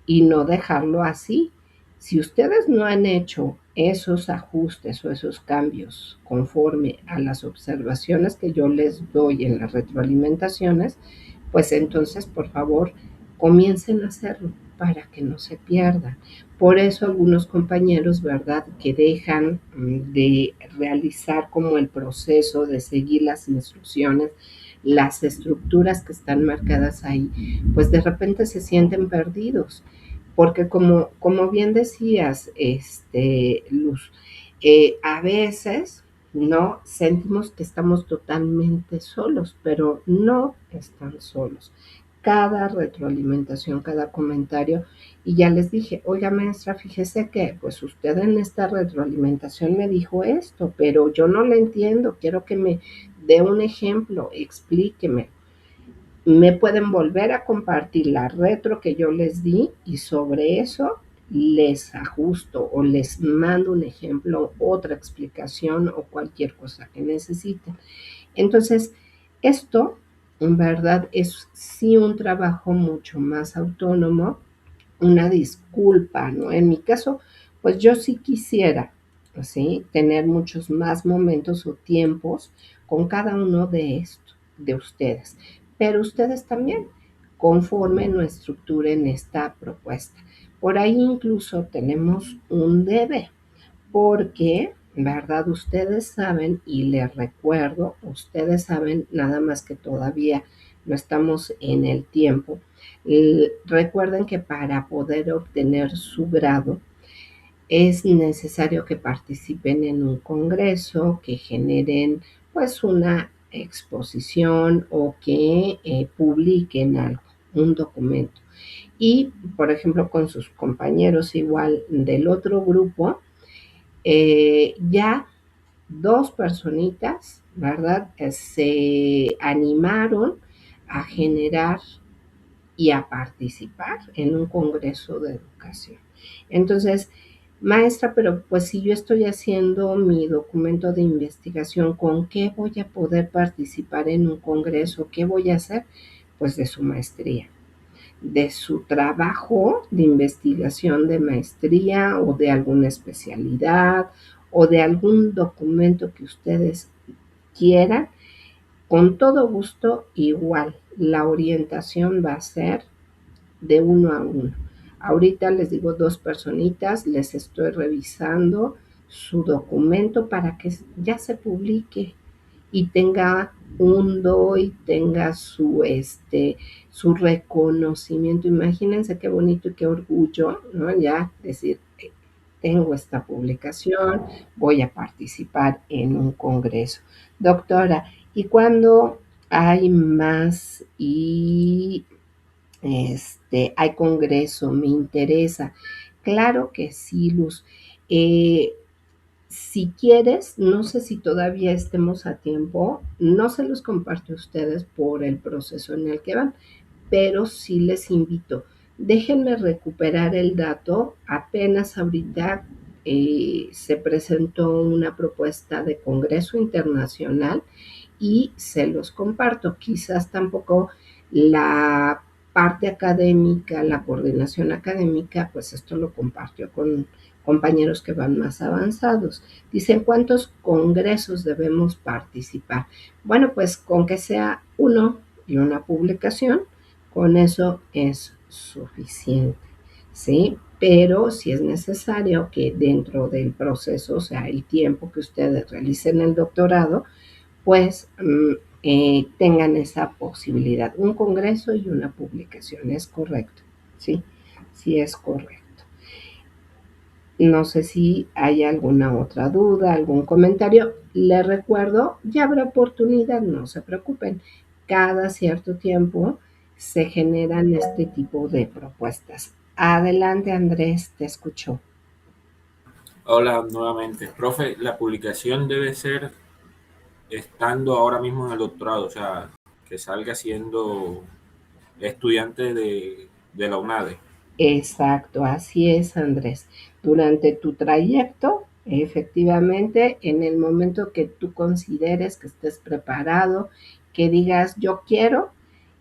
y no dejarlo así. Si ustedes no han hecho esos ajustes o esos cambios conforme a las observaciones que yo les doy en las retroalimentaciones, pues entonces, por favor, comiencen a hacerlo para que no se pierdan. Por eso algunos compañeros, ¿verdad?, que dejan de realizar como el proceso de seguir las instrucciones, las estructuras que están marcadas ahí, pues de repente se sienten perdidos. Porque como bien decías, Luz, a veces no sentimos que estamos totalmente solos, pero no están solos. Cada retroalimentación, cada comentario, y ya les dije, oiga maestra, fíjese que pues usted en esta retroalimentación me dijo esto, pero yo no le entiendo, quiero que me dé un ejemplo, explíqueme. Me pueden volver a compartir la retro que yo les di y sobre eso les ajusto o les mando un ejemplo, otra explicación o cualquier cosa que necesiten. Entonces, esto en verdad es sí un trabajo mucho más autónomo, una disculpa, ¿no? En mi caso, pues yo sí quisiera, ¿sí?, tener muchos más momentos o tiempos con cada uno de estos, de ustedes. Pero ustedes también conformen o estructuren esta propuesta. Por ahí incluso tenemos un debe, porque, ¿verdad? Ustedes saben, y les recuerdo, ustedes saben nada más que todavía no estamos en el tiempo. Recuerden que para poder obtener su grado es necesario que participen en un congreso, que generen pues una exposición o que publiquen algo, un documento. Y, por ejemplo, con sus compañeros igual del otro grupo, ya dos personitas, ¿verdad?, se animaron a generar y a participar en un congreso de educación. Entonces, maestra, pero pues si yo estoy haciendo mi documento de investigación, ¿con qué voy a poder participar en un congreso? ¿Qué voy a hacer? Pues de su maestría, de su trabajo de investigación de maestría o de alguna especialidad o de algún documento que ustedes quieran. Con todo gusto, igual, la orientación va a ser de uno a uno. Ahorita les digo dos personitas, les estoy revisando su documento para que ya se publique y tenga un DOI, tenga su reconocimiento. Imagínense qué bonito y qué orgullo, ¿no? Ya decir, tengo esta publicación, voy a participar en un congreso. Doctora, ¿y cuándo hay más y hay congreso, me interesa. Claro que sí, Luz. Eh, si quieres, no sé si todavía estemos a tiempo, no se los comparto a ustedes por el proceso en el que van, pero sí les invito. Déjenme recuperar el dato. Apenas ahorita se presentó una propuesta de Congreso Internacional y se los comparto. Quizás tampoco la parte académica, la coordinación académica, pues esto lo compartió con compañeros que van más avanzados. Dicen, ¿cuántos congresos debemos participar? Bueno, pues con que sea uno y una publicación, con eso es suficiente, ¿sí? Pero si es necesario que dentro del proceso, o sea, el tiempo que ustedes realicen el doctorado, pues tengan esa posibilidad. Un congreso y una publicación, es correcto, ¿sí? Sí es correcto. No sé si hay alguna otra duda, algún comentario. Les recuerdo, ya habrá oportunidad, no se preocupen. Cada cierto tiempo se generan este tipo de propuestas. Adelante, Andrés, te escucho. Hola nuevamente. Profe, la publicación debe ser estando ahora mismo en el doctorado, o sea, que salga siendo estudiante de la UNADE. Exacto, así es, Andrés. Durante tu trayecto, efectivamente, en el momento que tú consideres que estés preparado, que digas, yo quiero,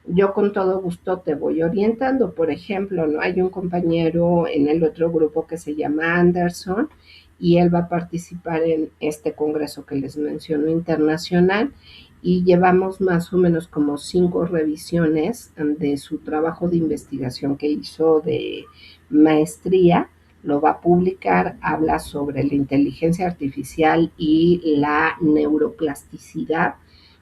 yo con todo gusto te voy orientando. Por ejemplo, no hay un compañero en el otro grupo que se llama Anderson y él va a participar en este congreso que les menciono internacional y llevamos más o menos como 5 revisiones de su trabajo de investigación que hizo de maestría. Lo va a publicar, habla sobre la inteligencia artificial y la neuroplasticidad.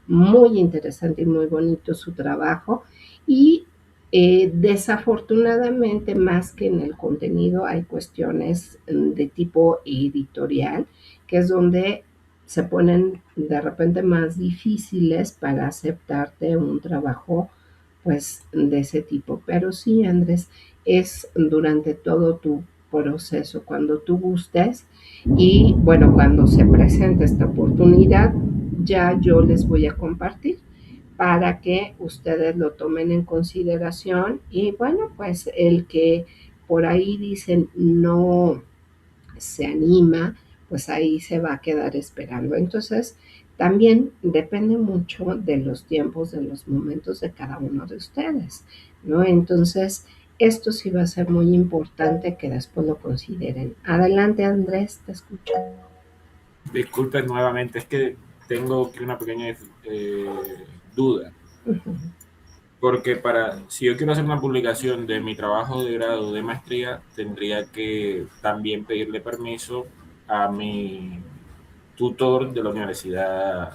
Muy interesante y muy bonito su trabajo. Y desafortunadamente, más que en el contenido, hay cuestiones de tipo editorial, que es donde se ponen de repente más difíciles para aceptarte un trabajo pues de ese tipo. Pero sí, Andrés, es durante todo tu proceso, cuando tú gustes y bueno, cuando se presente esta oportunidad, ya yo les voy a compartir para que ustedes lo tomen en consideración y bueno, pues el que por ahí dicen no se anima, pues ahí se va a quedar esperando. Entonces, también depende mucho de los tiempos, de los momentos de cada uno de ustedes, ¿no? Entonces, esto sí va a ser muy importante que después lo consideren. Adelante, Andrés, te escucho. Disculpen nuevamente, es que tengo aquí una pequeña duda. Porque si yo quiero hacer una publicación de mi trabajo de grado de maestría, tendría que también pedirle permiso a mi tutor de la universidad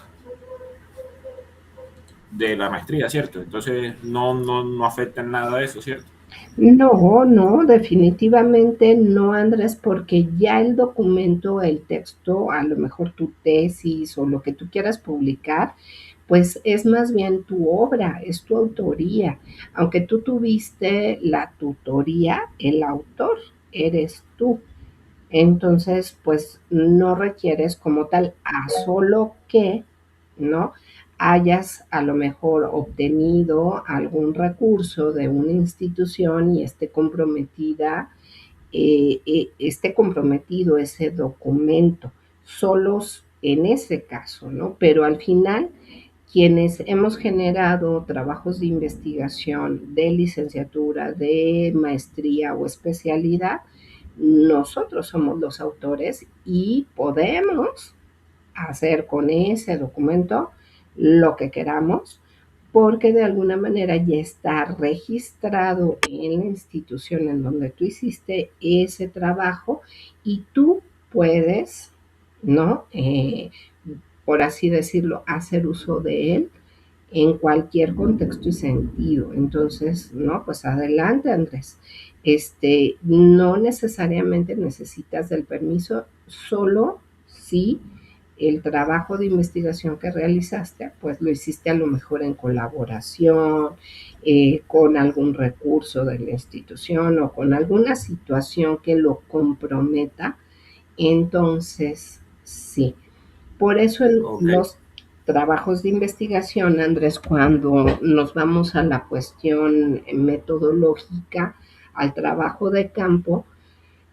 de la maestría, ¿cierto? Entonces no afecta en nada eso, ¿cierto? No, no, definitivamente no, Andrés, porque ya el documento, el texto, a lo mejor tu tesis o lo que tú quieras publicar, pues es más bien tu obra, es tu autoría. Aunque tú tuviste la tutoría, el autor eres tú. Entonces, pues no requieres como tal, a solo que, ¿no? Hayas a lo mejor obtenido algún recurso de una institución y esté comprometido ese documento, solos en ese caso, ¿no? Pero al final, quienes hemos generado trabajos de investigación, de licenciatura, de maestría o especialidad, nosotros somos los autores y podemos hacer con ese documento lo que queramos porque de alguna manera ya está registrado en la institución en donde tú hiciste ese trabajo y tú puedes, ¿no? Por así decirlo, hacer uso de él en cualquier contexto y sentido. Entonces, no, pues adelante, Andrés. No necesariamente necesitas del permiso, solo si el trabajo de investigación que realizaste, pues lo hiciste a lo mejor en colaboración, con algún recurso de la institución o con alguna situación que lo comprometa, entonces sí. Por eso en Ok, los trabajos de investigación, Andrés, cuando nos vamos a la cuestión metodológica, al trabajo de campo,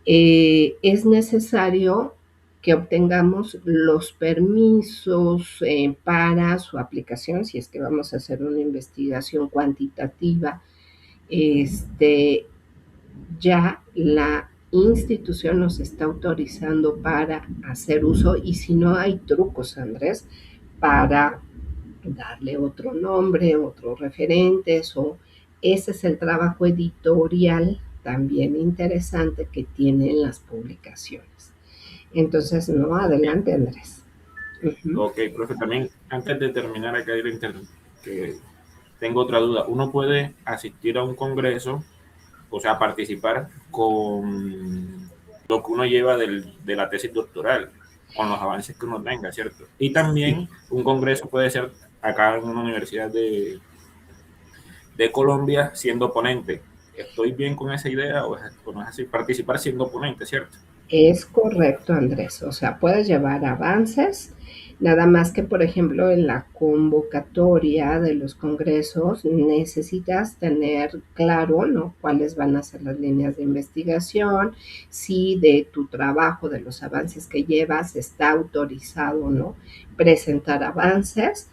es necesario que obtengamos los permisos para su aplicación, si es que vamos a hacer una investigación cuantitativa, este, ya la institución nos está autorizando para hacer uso y si no hay trucos, Andrés, para darle otro nombre, otros referentes o ese es el trabajo editorial también interesante que tienen las publicaciones. Entonces, no, adelante Andrés. ok, profe, también antes de terminar acá que tengo otra duda. ¿Uno puede asistir a un congreso, o sea, participar con lo que uno lleva de la tesis doctoral, con los avances que uno tenga, ¿cierto? Y también un congreso puede ser acá en una universidad de Colombia siendo ponente. ¿Estoy bien con esa idea o no es así? Participar siendo ponente, ¿cierto? Es correcto, Andrés. O sea, puedes llevar avances, nada más que, por ejemplo, en la convocatoria de los congresos necesitas tener claro, ¿no? Cuáles van a ser las líneas de investigación, si de tu trabajo, de los avances que llevas, está autorizado, ¿no? Presentar avances.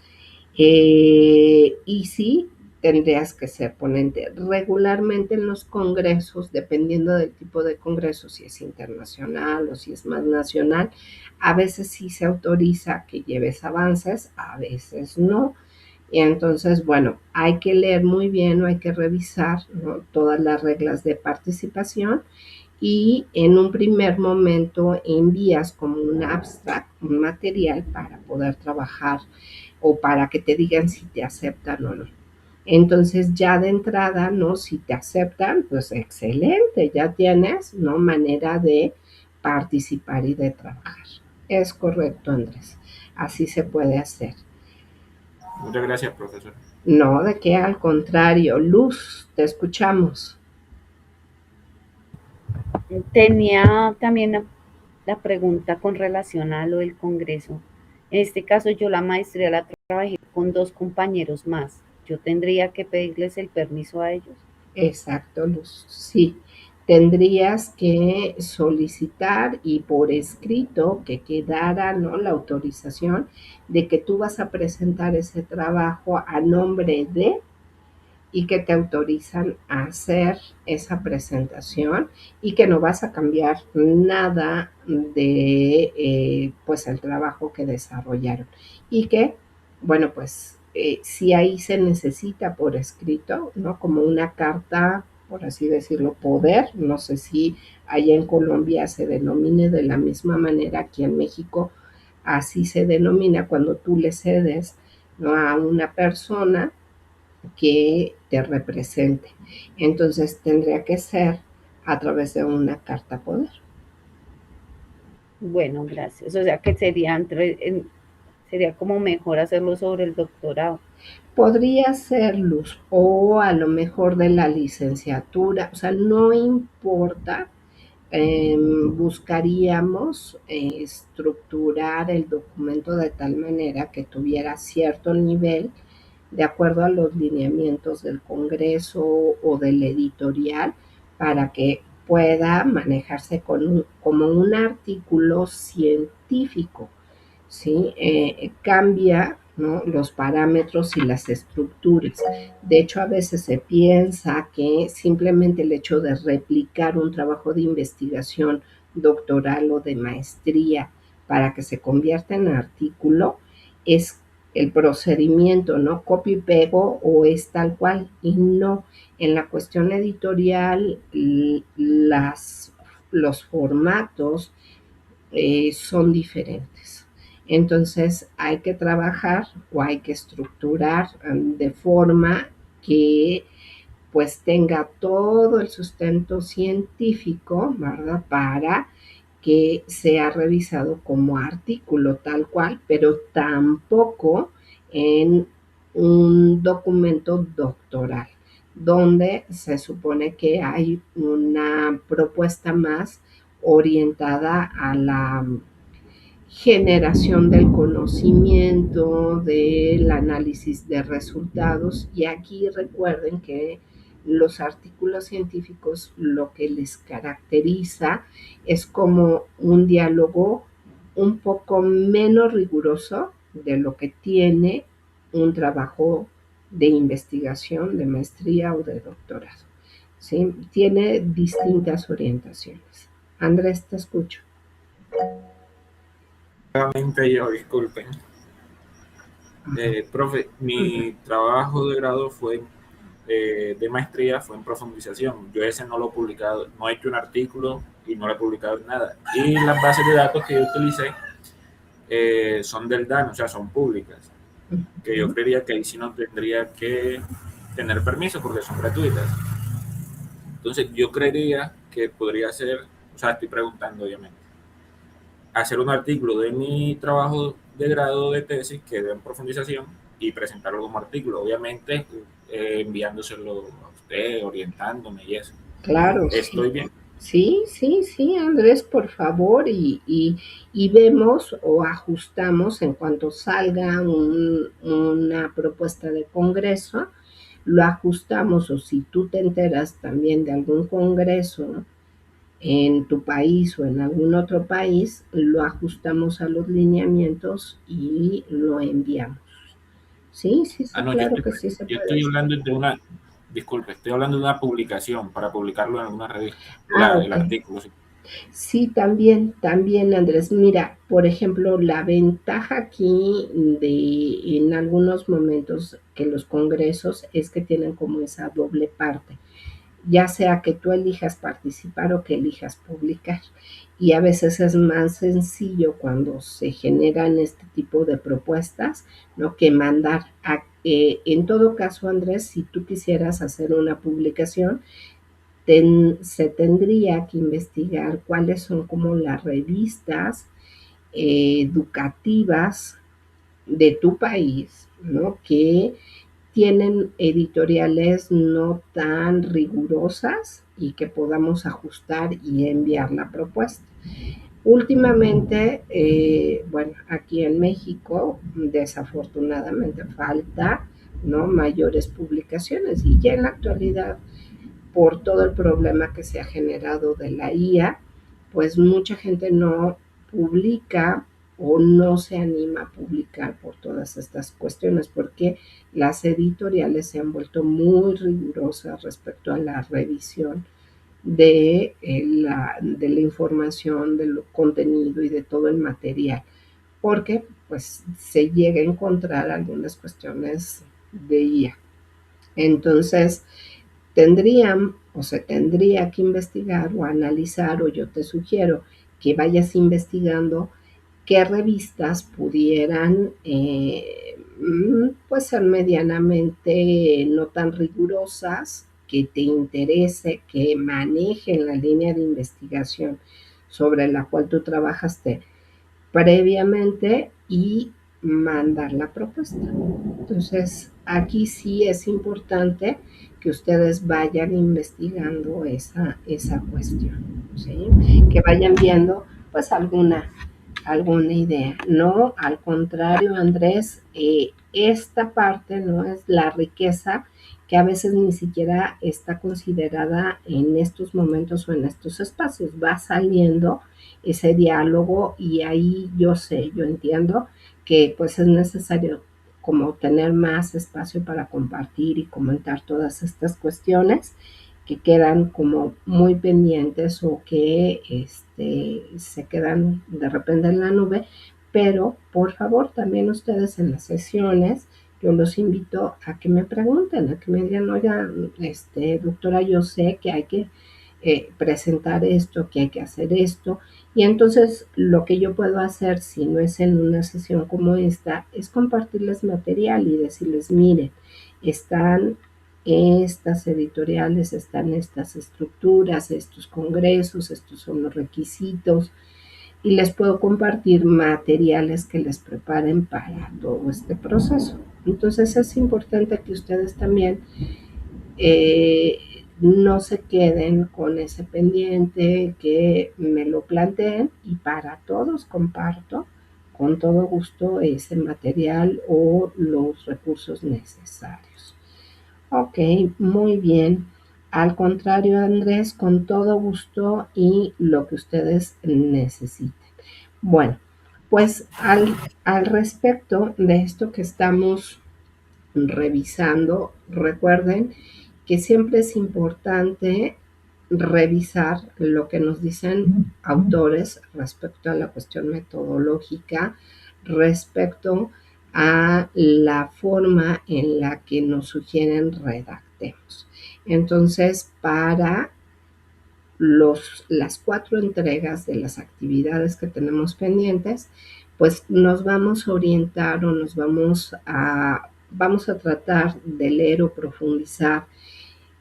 Y sí, tendrías que ser ponente. Regularmente en los congresos, dependiendo del tipo de congreso, si es internacional o si es más nacional, a veces sí se autoriza que lleves avances, a veces no. Y entonces, bueno, hay que leer muy bien, hay que revisar, ¿no? Todas las reglas de participación y en un primer momento envías como un abstract, un material para poder trabajar o para que te digan si te aceptan o no. Entonces ya de entrada, ¿no? Si te aceptan, pues excelente, ya tienes, ¿no? Manera de participar y de trabajar. Es correcto, Andrés. Así se puede hacer. Muchas gracias, profesor. No, de qué, al contrario. Luz, te escuchamos. Tenía también la pregunta con relación a lo del Congreso. En este caso, yo la maestría la trabajé con 2 compañeros más. ¿Yo tendría que pedirles el permiso a ellos? Exacto, Luz. Sí, tendrías que solicitar y por escrito que quedara, ¿no? La autorización de que tú vas a presentar ese trabajo a nombre de y que te autorizan a hacer esa presentación y que no vas a cambiar nada de pues el trabajo que desarrollaron y que bueno pues si ahí se necesita por escrito, ¿no? Como una carta, por así decirlo, poder, no sé si allá en Colombia se denomine de la misma manera, aquí en México así se denomina cuando tú le cedes, ¿no? A una persona que te represente. Entonces tendría que ser a través de una carta poder. Bueno, gracias. O sea que sería como mejor hacerlo sobre el doctorado. Podría ser Luz o a lo mejor de la licenciatura, o sea, no importa, buscaríamos estructurar el documento de tal manera que tuviera cierto nivel de acuerdo a los lineamientos del Congreso o del editorial para que pueda manejarse como un artículo científico, ¿sí? Cambia, ¿no? Los parámetros y las estructuras. De hecho, a veces se piensa que simplemente el hecho de replicar un trabajo de investigación doctoral o de maestría para que se convierta en artículo es el procedimiento, ¿no? Copio y pego o es tal cual. Y no, en la cuestión editorial, los formatos son diferentes. Entonces hay que trabajar o hay que estructurar de forma que pues tenga todo el sustento científico, ¿verdad? Para que sea revisado como artículo tal cual, pero tampoco en un documento doctoral, donde se supone que hay una propuesta más orientada a la generación del conocimiento, del análisis de resultados. Y aquí recuerden que los artículos científicos lo que les caracteriza es como un diálogo un poco menos riguroso de lo que tiene un trabajo de investigación, de maestría o de doctorado. ¿Sí? Tiene distintas orientaciones. Andrés, te escucho. Nuevamente yo, disculpen. Profe, mi trabajo de grado fue de maestría, fue en profundización. Yo ese no lo he publicado, no he hecho un artículo y no lo he publicado en nada. Y las bases de datos que yo utilicé son del DAN, o sea, son públicas. Que yo creería que ahí sí no tendría que tener permiso porque son gratuitas. Entonces yo creería que podría ser, o sea, estoy preguntando obviamente, hacer un artículo de mi trabajo de grado de tesis que dé en profundización y presentarlo como artículo, obviamente enviándoselo a usted, orientándome y eso. Claro. ¿Estoy bien? Sí, sí, sí, Andrés, por favor, y vemos o ajustamos en cuanto salga una propuesta de congreso, lo ajustamos, o si tú te enteras también de algún congreso en tu país o en algún otro país, lo ajustamos a los lineamientos y lo enviamos. Sí, sí, sí, No, claro que sí se yo puede estoy hacer. hablando de una, disculpe, estoy hablando de una publicación para publicarlo en alguna revista, el Ok. artículo. Sí. Sí, también, también, Andrés. Mira, por ejemplo, la ventaja aquí de en algunos momentos que los congresos es que tienen como esa doble parte, ya sea que tú elijas participar o que elijas publicar. Y a veces es más sencillo cuando se generan este tipo de propuestas, ¿no? Que mandar en todo caso, Andrés, si tú quisieras hacer una publicación, se tendría que investigar cuáles son como las revistas educativas de tu país, ¿no? Que tienen editoriales no tan rigurosas y que podamos ajustar y enviar la propuesta. Últimamente, bueno, aquí en México, desafortunadamente falta, ¿no? Mayores publicaciones y ya en la actualidad por todo el problema que se ha generado de la IA, pues mucha gente no publica o no se anima a publicar por todas estas cuestiones, porque las editoriales se han vuelto muy rigurosas respecto a la revisión de la información, del contenido y de todo el material, porque pues se llega a encontrar algunas cuestiones de IA. Entonces, tendrían o se tendría que investigar o analizar, o yo te sugiero que vayas investigando qué revistas pudieran pues ser medianamente no tan rigurosas, que te interese, que manejen la línea de investigación sobre la cual tú trabajaste previamente y mandar la propuesta. Entonces, aquí sí es importante que ustedes vayan investigando esa cuestión, ¿sí? Que vayan viendo pues alguna idea. No, al contrario, Andrés, esta parte no es la riqueza que a veces ni siquiera está considerada en estos momentos o en estos espacios. Va saliendo ese diálogo y ahí yo sé, yo entiendo que pues es necesario como tener más espacio para compartir y comentar todas estas cuestiones que quedan como muy pendientes o que se quedan de repente en la nube, pero por favor también ustedes en las sesiones yo los invito a que me pregunten, a que me digan, oiga, doctora, yo sé que hay que presentar esto, que hay que hacer esto, y entonces lo que yo puedo hacer, si no es en una sesión como esta, es compartirles material y decirles, miren, están estas editoriales, están estas estructuras, estos congresos, estos son los requisitos, y les puedo compartir materiales que les preparen para todo este proceso. Entonces es importante que ustedes también no se queden con ese pendiente, que me lo planteen y para todos comparto con todo gusto ese material o los recursos necesarios. Ok, muy bien. Al contrario, Andrés, con todo gusto y lo que ustedes necesiten. Bueno, pues al respecto de esto que estamos revisando, recuerden que siempre es importante revisar lo que nos dicen autores respecto a la cuestión metodológica, respecto a la forma en la que nos sugieren redactemos. Entonces, para las 4 entregas de las actividades que tenemos pendientes, pues nos vamos a orientar o vamos a tratar de leer o profundizar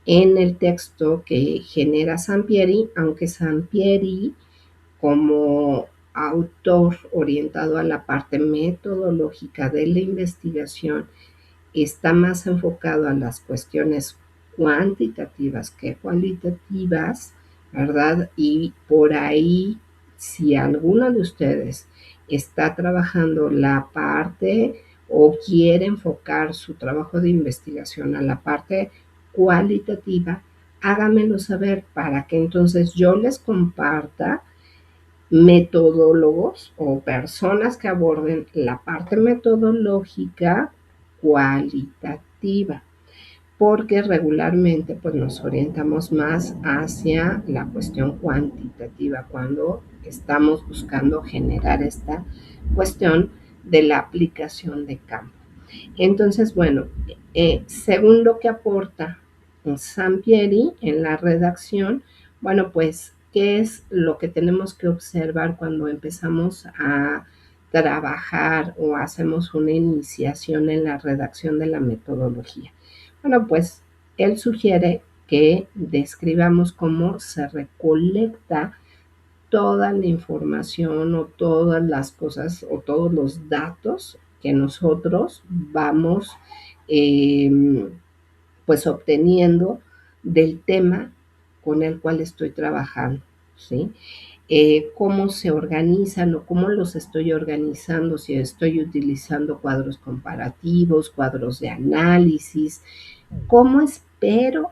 en el texto que genera Sampieri, aunque Sampieri, como autor orientado a la parte metodológica de la investigación, está más enfocado a las cuestiones cuantitativas que cualitativas, ¿verdad? Y por ahí, si alguno de ustedes está trabajando la parte o quiere enfocar su trabajo de investigación a la parte cualitativa, háganmelo saber para que entonces yo les comparta metodólogos o personas que aborden la parte metodológica cualitativa, porque regularmente pues nos orientamos más hacia la cuestión cuantitativa cuando estamos buscando generar esta cuestión de la aplicación de campo. Entonces, bueno, según lo que aporta Sampieri en la redacción, bueno, pues, ¿qué es lo que tenemos que observar cuando empezamos a trabajar o hacemos una iniciación en la redacción de la metodología? Bueno, pues él sugiere que describamos cómo se recolecta toda la información o todas las cosas o todos los datos que nosotros vamos pues obteniendo del tema con el cual estoy trabajando, ¿sí? Cómo se organizan o cómo los estoy organizando, si estoy utilizando cuadros comparativos, cuadros de análisis, cómo espero.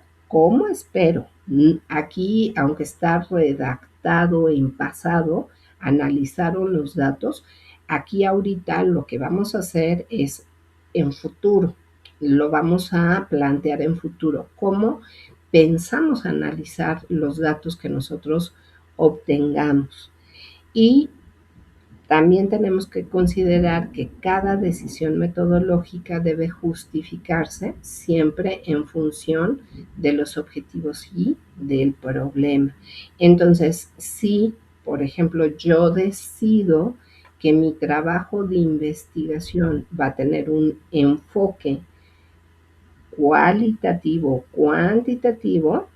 Aquí, aunque está redactado en pasado, analizaron los datos, aquí ahorita lo que vamos a hacer es en futuro, lo vamos a plantear en futuro, cómo pensamos analizar los datos que nosotros obtengamos. Y también tenemos que considerar que cada decisión metodológica debe justificarse siempre en función de los objetivos y del problema. Entonces, si, por ejemplo, yo decido que mi trabajo de investigación va a tener un enfoque cualitativo, cuantitativo,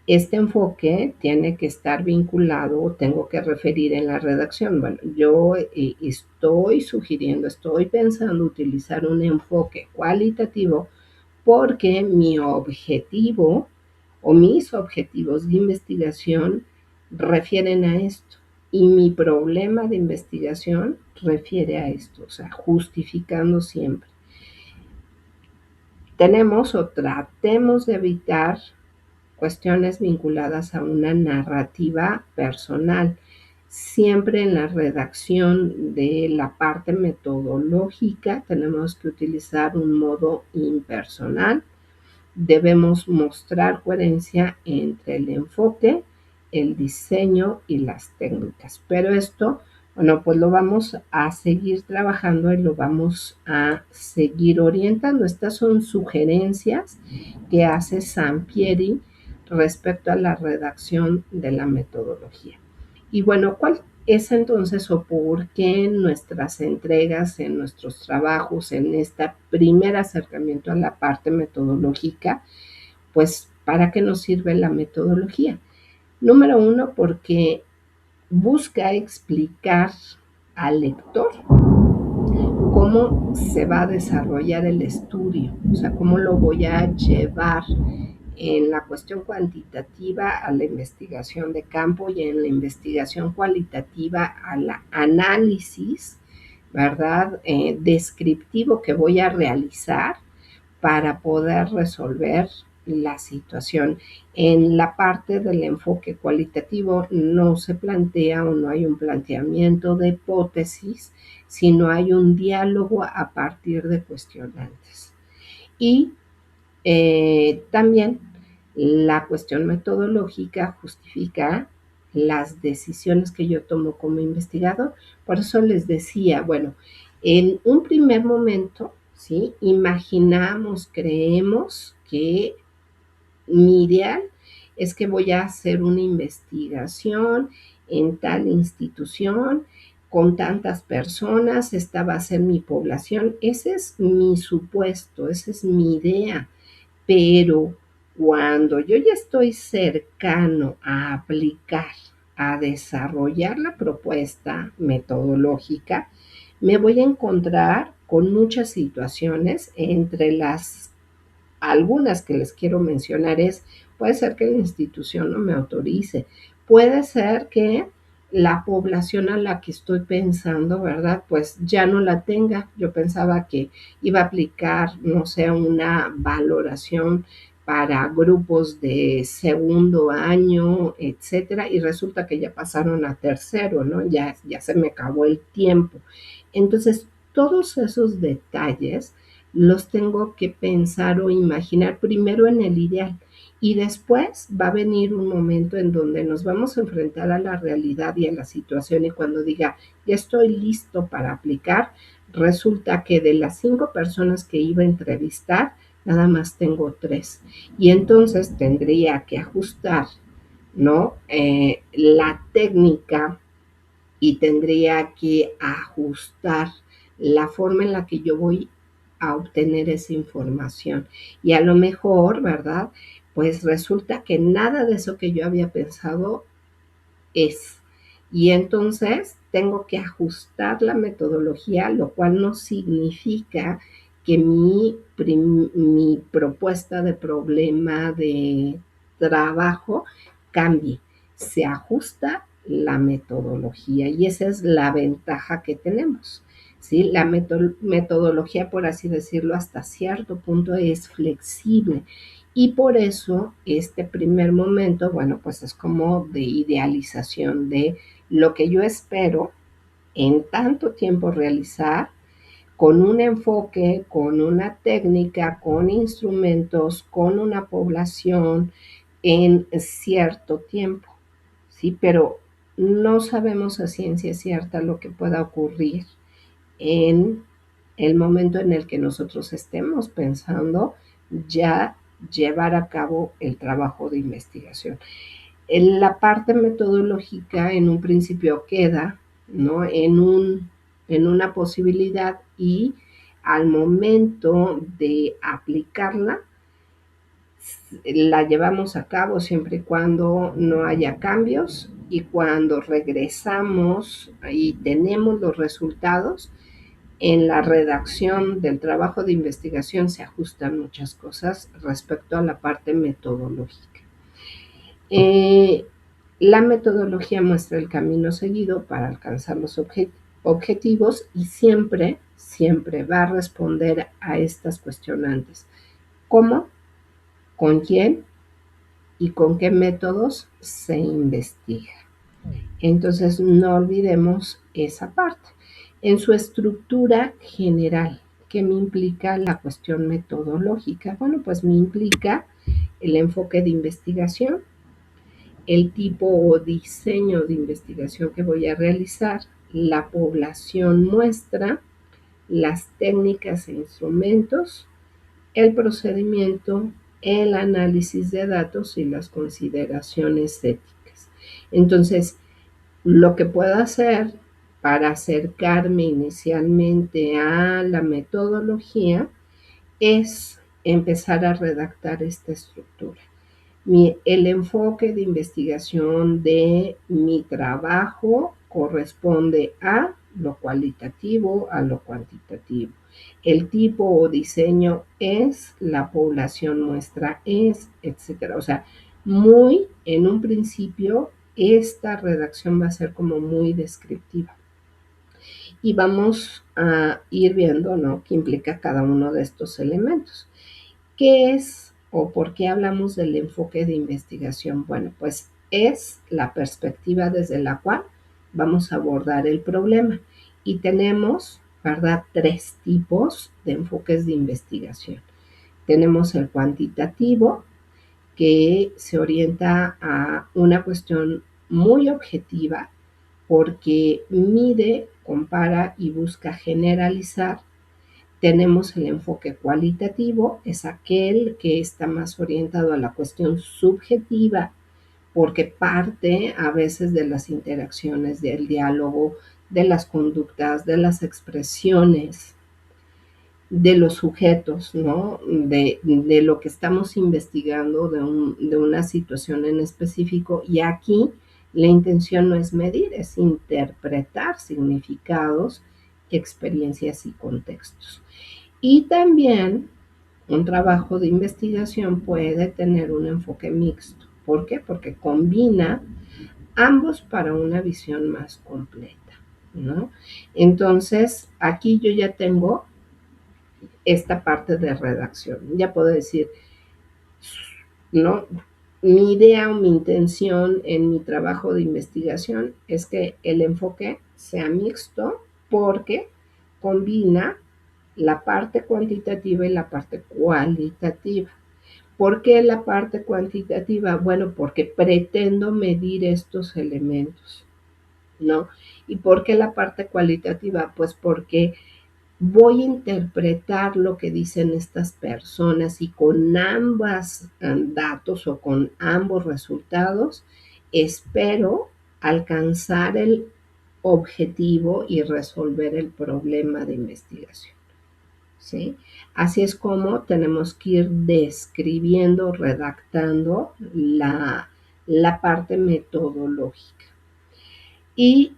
este enfoque tiene que estar vinculado o tengo que referir en la redacción. Bueno, yo estoy sugiriendo, estoy pensando utilizar un enfoque cualitativo porque mi objetivo o mis objetivos de investigación refieren a esto y mi problema de investigación refiere a esto, o sea, justificando siempre. Tenemos o tratemos de evitar cuestiones vinculadas a una narrativa personal. Siempre en la redacción de la parte metodológica tenemos que utilizar un modo impersonal. Debemos mostrar coherencia entre el enfoque, el diseño y las técnicas. Pero esto, bueno, pues lo vamos a seguir trabajando y lo vamos a seguir orientando. Estas son sugerencias que hace Sampieri respecto a la redacción de la metodología. Y bueno, ¿cuál es entonces o por qué en nuestras entregas, en nuestros trabajos, en este primer acercamiento a la parte metodológica, pues para qué nos sirve la metodología? Número 1, porque busca explicar al lector cómo se va a desarrollar el estudio, o sea, cómo lo voy a llevar en la cuestión cuantitativa a la investigación de campo y en la investigación cualitativa al análisis, ¿verdad? Descriptivo que voy a realizar para poder resolver la situación. En la parte del enfoque cualitativo no se plantea o no hay un planteamiento de hipótesis, sino hay un diálogo a partir de cuestionantes. Y también la cuestión metodológica justifica las decisiones que yo tomo como investigador. Por eso les decía, bueno, en un primer momento, ¿sí? Imaginamos, creemos que mi ideal es que voy a hacer una investigación en tal institución con tantas personas, esta va a ser mi población. Ese es mi supuesto, esa es mi idea. Pero cuando yo ya estoy cercano a aplicar, a desarrollar la propuesta metodológica, me voy a encontrar con muchas situaciones, entre las algunas que les quiero mencionar es, puede ser que la institución no me autorice, puede ser que la población a la que estoy pensando, ¿verdad? Pues ya no la tenga. Yo pensaba que iba a aplicar, no sé, una valoración para grupos de segundo año, etcétera, y resulta que ya pasaron a tercero, ¿no? Ya se me acabó el tiempo. Entonces, todos esos detalles los tengo que pensar o imaginar primero en el ideal y después va a venir un momento en donde nos vamos a enfrentar a la realidad y a la situación y cuando diga, ya estoy listo para aplicar, resulta que de las 5 personas que iba a entrevistar, nada más tengo 3. Y entonces tendría que ajustar, ¿no? La técnica y tendría que ajustar la forma en la que yo voy a obtener esa información. Y a lo mejor, ¿verdad? Pues resulta que nada de eso que yo había pensado es. Y entonces tengo que ajustar la metodología, lo cual no significa que mi propuesta de problema de trabajo cambie. Se ajusta la metodología y esa es la ventaja que tenemos. ¿Sí? La metodología, por así decirlo, hasta cierto punto es flexible. Y por eso este primer momento, bueno, pues es como de idealización de lo que yo espero en tanto tiempo realizar con un enfoque, con una técnica, con instrumentos, con una población en cierto tiempo, ¿sí? Pero no sabemos a ciencia cierta lo que pueda ocurrir en el momento en el que nosotros estemos pensando ya llevar a cabo el trabajo de investigación. En la parte metodológica en un principio queda, ¿no? En una posibilidad y al momento de aplicarla la llevamos a cabo siempre y cuando no haya cambios y cuando regresamos y tenemos los resultados, en la redacción del trabajo de investigación se ajustan muchas cosas respecto a la parte metodológica. La metodología muestra el camino seguido para alcanzar los objetivos y siempre, siempre va a responder a estas cuestionantes. ¿Cómo? ¿Con quién? ¿Y con qué métodos se investiga? Entonces, no olvidemos esa parte. En su estructura general, ¿qué me implica la cuestión metodológica? Bueno, pues me implica el enfoque de investigación, el tipo o diseño de investigación que voy a realizar, la población muestra, las técnicas e instrumentos, el procedimiento, el análisis de datos y las consideraciones éticas. Entonces, lo que puedo hacer para acercarme inicialmente a la metodología es empezar a redactar esta estructura. El enfoque de investigación de mi trabajo corresponde a lo cualitativo, a lo cuantitativo. El tipo o diseño es, la población muestra es, etcétera. O sea, muy en un principio, esta redacción va a ser como muy descriptiva. Y vamos a ir viendo, ¿no?, qué implica cada uno de estos elementos. ¿Qué es o por qué hablamos del enfoque de investigación? Bueno, pues es la perspectiva desde la cual vamos a abordar el problema. Y tenemos, ¿verdad?, tres tipos de enfoques de investigación. Tenemos el cuantitativo, que se orienta a una cuestión muy objetiva porque mide, compara y busca generalizar. Tenemos el enfoque cualitativo, es aquel que está más orientado a la cuestión subjetiva, porque parte a veces de las interacciones, del diálogo, de las conductas, de las expresiones, de los sujetos, ¿no? De lo que estamos investigando, de una situación en específico. Y aquí la intención no es medir, es interpretar significados, experiencias y contextos. Y también un trabajo de investigación puede tener un enfoque mixto. ¿Por qué? Porque combina ambos para una visión más completa, ¿no? Entonces, aquí yo ya tengo esta parte de redacción. Ya puedo decir, ¿no?, mi idea o mi intención en mi trabajo de investigación es que el enfoque sea mixto porque combina la parte cuantitativa y la parte cualitativa. ¿Por qué la parte cuantitativa? Bueno, porque pretendo medir estos elementos, ¿no? ¿Y por qué la parte cualitativa? Pues porque voy a interpretar lo que dicen estas personas y con ambos datos o con ambos resultados espero alcanzar el objetivo y resolver el problema de investigación, ¿sí? Así es como tenemos que ir describiendo, redactando la parte metodológica. Y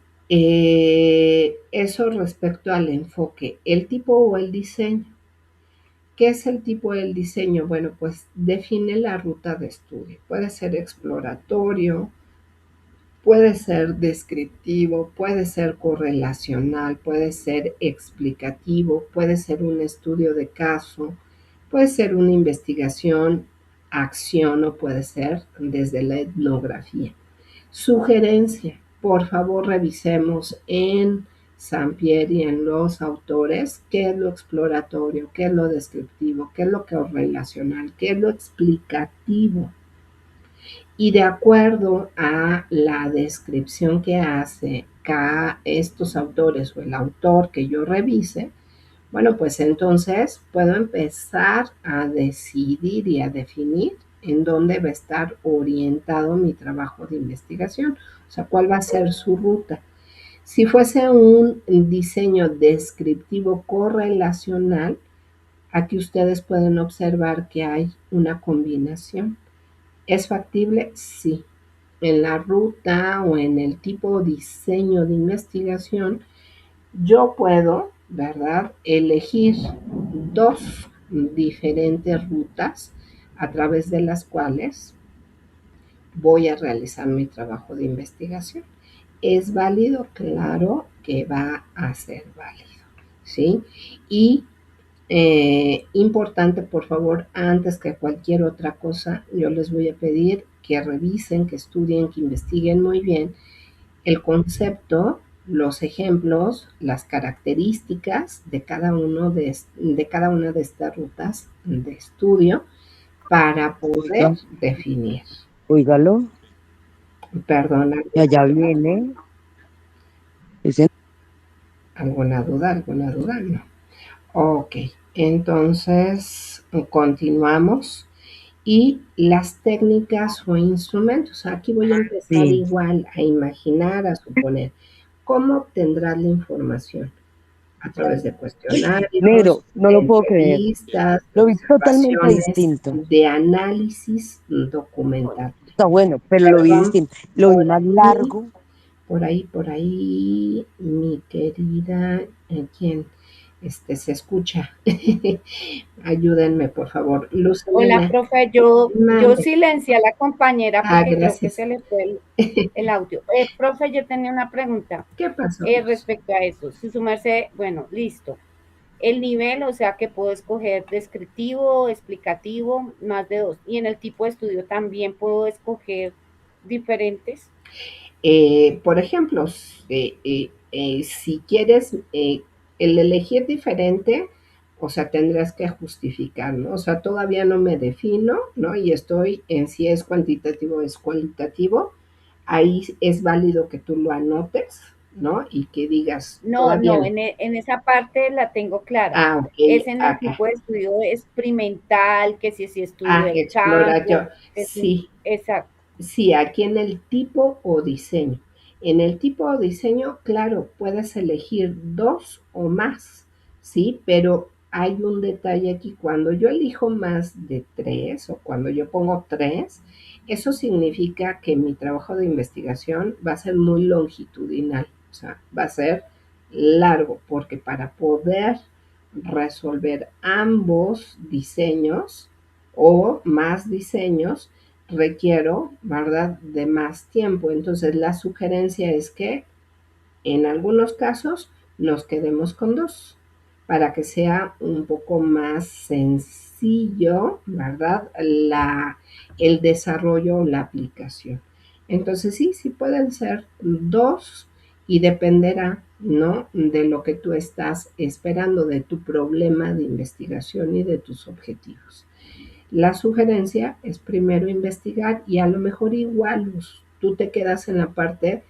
eso respecto al enfoque, el tipo o el diseño. ¿Qué es el tipo del diseño? Bueno, pues define la ruta de estudio. Puede ser exploratorio, puede ser descriptivo, puede ser correlacional, puede ser explicativo, puede ser un estudio de caso, puede ser una investigación, acción o puede ser desde la etnografía. Sugerencia, por favor revisemos en Sampieri y en los autores qué es lo exploratorio, qué es lo descriptivo, qué es lo correlacional, qué es lo explicativo. Y de acuerdo a la descripción que hace estos autores o el autor que yo revise, bueno, pues entonces puedo empezar a decidir y a definir en dónde va a estar orientado mi trabajo de investigación, o sea, cuál va a ser su ruta. Si fuese un diseño descriptivo correlacional, aquí ustedes pueden observar que hay una combinación. ¿Es factible? Sí. En la ruta o en el tipo de diseño de investigación, yo puedo, ¿verdad?, elegir dos diferentes rutas a través de las cuales voy a realizar mi trabajo de investigación. ¿Es válido? Claro que va a ser válido, ¿sí? Y importante, por favor, antes que cualquier otra cosa, yo les voy a pedir que revisen, que estudien, que investiguen muy bien el concepto, los ejemplos, las características de cada una de estas rutas de estudio para poder definir. Óigalo, Perdona, y allá viene. Ese, ¿alguna duda? ¿Alguna duda? No. Ok, entonces continuamos. Y las técnicas o instrumentos. Aquí voy a empezar sí, igual a imaginar, a suponer. ¿Cómo obtendrás la información? a través de cuestionarios, Negro, no de lo puedo creer. entrevistas, de Lo vi totalmente observaciones, distinto. de análisis documental. Está bueno, pero lo vi Perdón, distinto. Lo vi más ahí, largo. por ahí, mi querida, ¿quién? Se escucha. Ayúdenme, por favor. Luz Hola, Helena, profe, yo mande. silencié a la compañera Ah, porque creo que gracias. se le fue el audio. Profe, yo tenía una pregunta ¿Qué pasó, Luz? respecto a eso. Si su merced, bueno, listo. El nivel, o sea que puedo escoger descriptivo, explicativo, más de dos. Y en el tipo de estudio también puedo escoger diferentes. Por ejemplo, si quieres el elegir diferente, o sea, tendrás que justificar, ¿no? O sea, todavía no me defino, ¿no? Y estoy en si es cuantitativo o es cualitativo. Ahí es válido que tú lo anotes, ¿no? Y que digas, No, todavía no, no. en esa parte la tengo clara. Ah, ok, Es en el acá. tipo de estudio experimental, que si estudio Ah, del exploración. campo, que si, Sí, exacto. sí, aquí en el tipo o diseño. En el tipo o diseño, claro, puedes elegir dos o más, ¿sí? Pero hay un detalle aquí. Cuando yo elijo más de tres o cuando yo pongo tres, eso significa que mi trabajo de investigación va a ser muy longitudinal, o sea, va a ser largo, porque para poder resolver ambos diseños o más diseños, requiero, ¿verdad?, de más tiempo. Entonces, la sugerencia es que en algunos casos nos quedemos con dos para que sea un poco más sencillo, ¿verdad?, el desarrollo o la aplicación. Entonces, sí, sí pueden ser dos y dependerá, ¿no?, de lo que tú estás esperando, de tu problema de investigación y de tus objetivos. La sugerencia es primero investigar y a lo mejor igual tú te quedas en la parte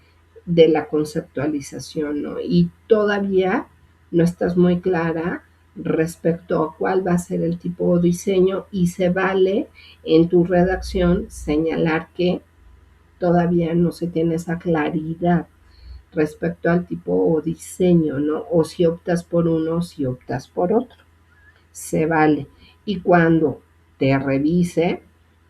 de la conceptualización, ¿no? Y todavía no estás muy clara respecto a cuál va a ser el tipo de diseño y se vale en tu redacción señalar que todavía no se tiene esa claridad respecto al tipo o diseño, ¿no? O si optas por uno o si optas por otro, se vale. Y cuando te revise,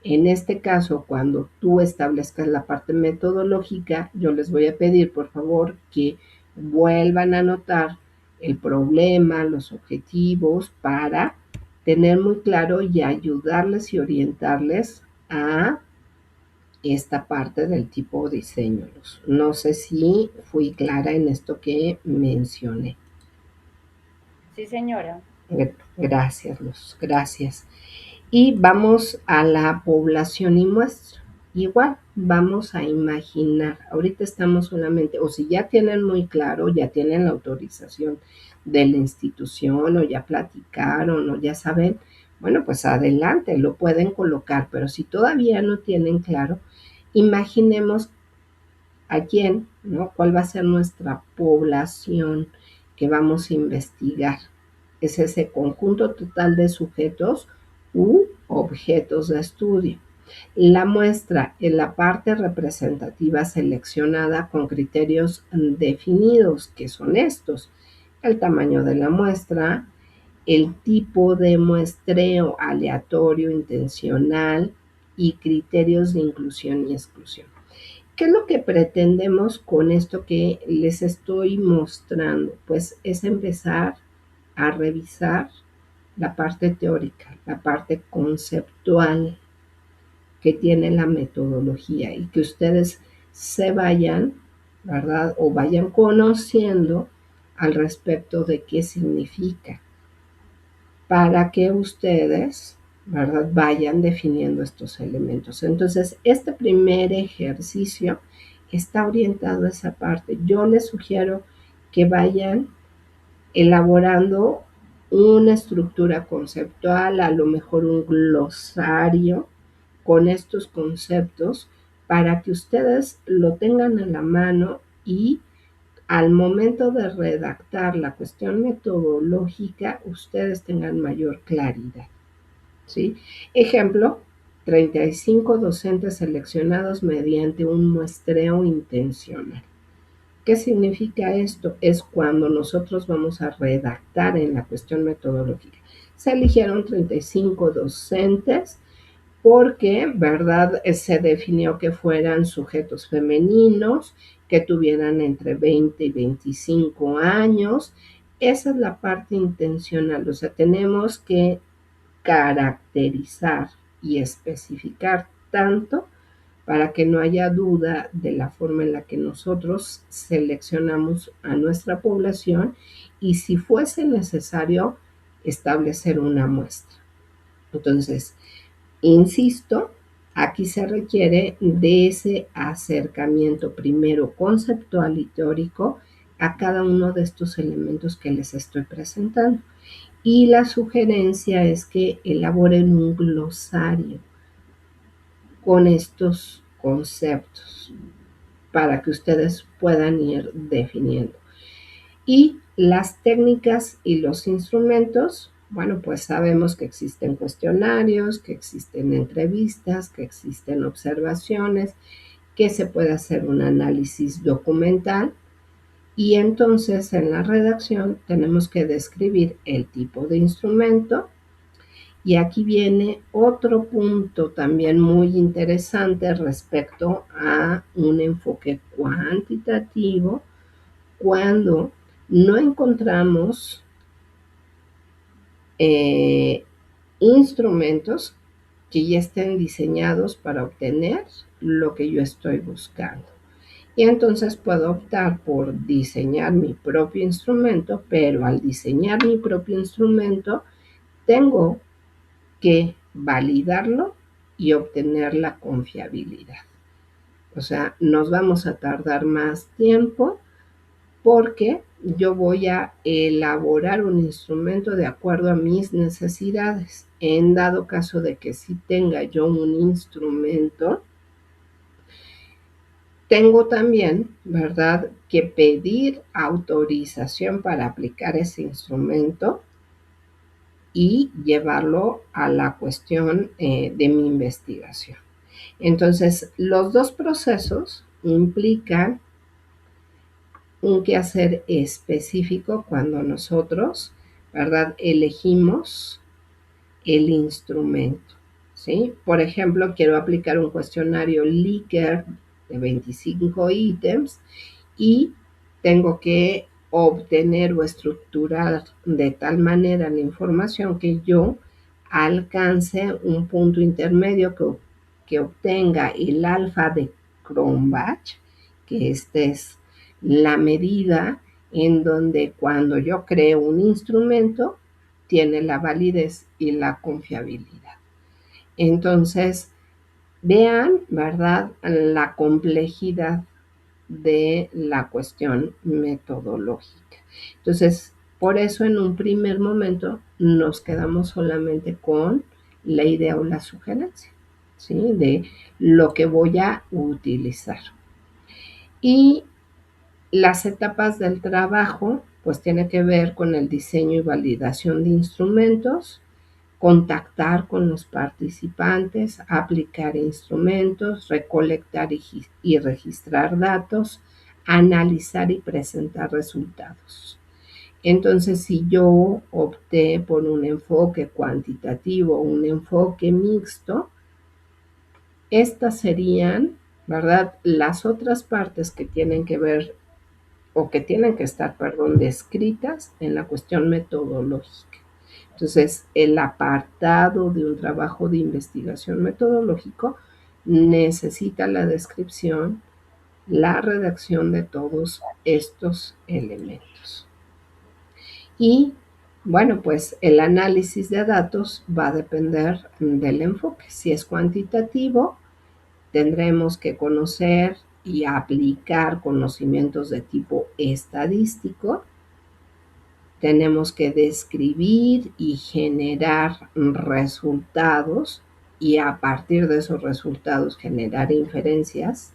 en este caso, cuando tú establezcas la parte metodológica, yo les voy a pedir, por favor, que vuelvan a anotar el problema, los objetivos, para tener muy claro y ayudarles y orientarles a esta parte del tipo de diseño. No sé si fui clara en esto que mencioné. Sí, señora. Gracias, Luz, gracias. Y vamos a la población y muestra. Igual, vamos a imaginar, ahorita estamos solamente, o si ya tienen muy claro, ya tienen la autorización de la institución, o ya platicaron, o ya saben, bueno, pues adelante, lo pueden colocar, pero si todavía no tienen claro, imaginemos a quién, ¿no? ¿Cuál va a ser nuestra población que vamos a investigar? Es ese conjunto total de sujetos u objetos de estudio. La muestra en la parte representativa seleccionada con criterios definidos, que son estos: el tamaño de la muestra, el tipo de muestreo aleatorio, intencional y criterios de inclusión y exclusión. ¿Qué es lo que pretendemos con esto que les estoy mostrando? Pues es empezar a revisar la parte teórica, la parte conceptual que tiene la metodología y que ustedes se vayan, ¿verdad? O vayan conociendo al respecto de qué significa, para que ustedes, ¿verdad?, vayan definiendo estos elementos. Entonces, este primer ejercicio está orientado a esa parte. Yo les sugiero que vayan elaborando una estructura conceptual, a lo mejor un glosario con estos conceptos, para que ustedes lo tengan a la mano y al momento de redactar la cuestión metodológica, ustedes tengan mayor claridad, ¿sí? Ejemplo: 35 docentes seleccionados mediante un muestreo intencional. ¿Qué significa esto? Es cuando nosotros vamos a redactar en la cuestión metodológica. Se eligieron 35 docentes porque, ¿verdad? Se definió que fueran sujetos femeninos, que tuvieran entre 20 y 25 años. Esa es la parte intencional, o sea, tenemos que caracterizar y especificar tanto para que no haya duda de la forma en la que nosotros seleccionamos a nuestra población y si fuese necesario establecer una muestra. Entonces, insisto, aquí se requiere de ese acercamiento primero conceptual y teórico a cada uno de estos elementos que les estoy presentando. Y la sugerencia es que elaboren un glosario con estos conceptos para que ustedes puedan ir definiendo. Y las técnicas y los instrumentos, bueno, pues sabemos que existen cuestionarios, que existen entrevistas, que existen observaciones, que se puede hacer un análisis documental y entonces en la redacción tenemos que describir el tipo de instrumento. Y aquí viene otro punto también muy interesante respecto a un enfoque cuantitativo cuando no encontramos instrumentos que ya estén diseñados para obtener lo que yo estoy buscando. Y entonces puedo optar por diseñar mi propio instrumento, pero al diseñar mi propio instrumento tengo que validarlo y obtener la confiabilidad. O sea, nos vamos a tardar más tiempo porque yo voy a elaborar un instrumento de acuerdo a mis necesidades. En dado caso de que si tenga yo un instrumento, tengo también, ¿verdad?, que pedir autorización para aplicar ese instrumento y llevarlo a la cuestión de mi investigación. Entonces, los dos procesos implican un quehacer específico cuando nosotros, ¿verdad?, elegimos el instrumento, ¿sí? Por ejemplo, quiero aplicar un cuestionario Likert de 25 ítems y tengo que obtener o estructurar de tal manera la información que yo alcance un punto intermedio que obtenga el alfa de Cronbach, que esta es la medida en donde cuando yo creo un instrumento tiene la validez y la confiabilidad. Entonces, vean, ¿verdad?, la complejidad de la cuestión metodológica. Entonces, por eso en un primer momento nos quedamos solamente con la idea o la sugerencia, ¿sí?, de lo que voy a utilizar. Y las etapas del trabajo, pues tiene que ver con el diseño y validación de instrumentos, contactar con los participantes, aplicar instrumentos, recolectar y registrar datos, analizar y presentar resultados. Entonces, si yo opté por un enfoque cuantitativo o un enfoque mixto, estas serían, ¿verdad?, las otras partes que tienen que ver o que tienen que estar, descritas en la cuestión metodológica. Entonces, el apartado de un trabajo de investigación metodológico necesita la descripción, la redacción de todos estos elementos. Y, bueno, pues el análisis de datos va a depender del enfoque. Si es cuantitativo, tendremos que conocer y aplicar conocimientos de tipo estadístico. Tenemos que describir y generar resultados y a partir de esos resultados generar inferencias.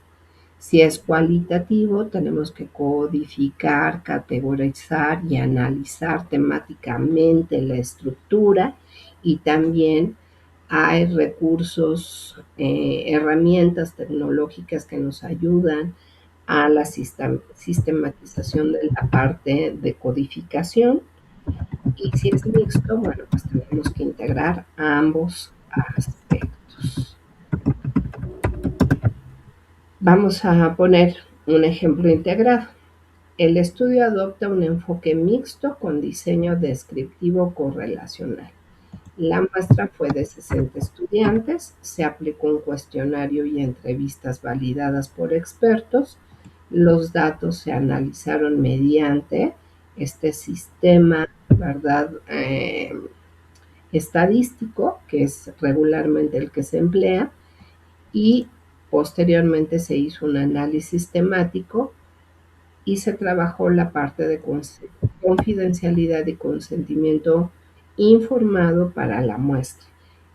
Si es cualitativo, tenemos que codificar, categorizar y analizar temáticamente la estructura y también hay recursos, herramientas tecnológicas que nos ayudan a la sistematización de la parte de codificación. Y si es mixto, bueno, pues tenemos que integrar ambos aspectos. Vamos a poner un ejemplo integrado. El estudio adopta un enfoque mixto con diseño descriptivo correlacional. La muestra fue de 60 estudiantes, se aplicó un cuestionario y entrevistas validadas por expertos. Los datos se analizaron mediante este sistema, ¿verdad? Estadístico, que es regularmente el que se emplea, y posteriormente se hizo un análisis temático y se trabajó la parte de confidencialidad y consentimiento informado para la muestra.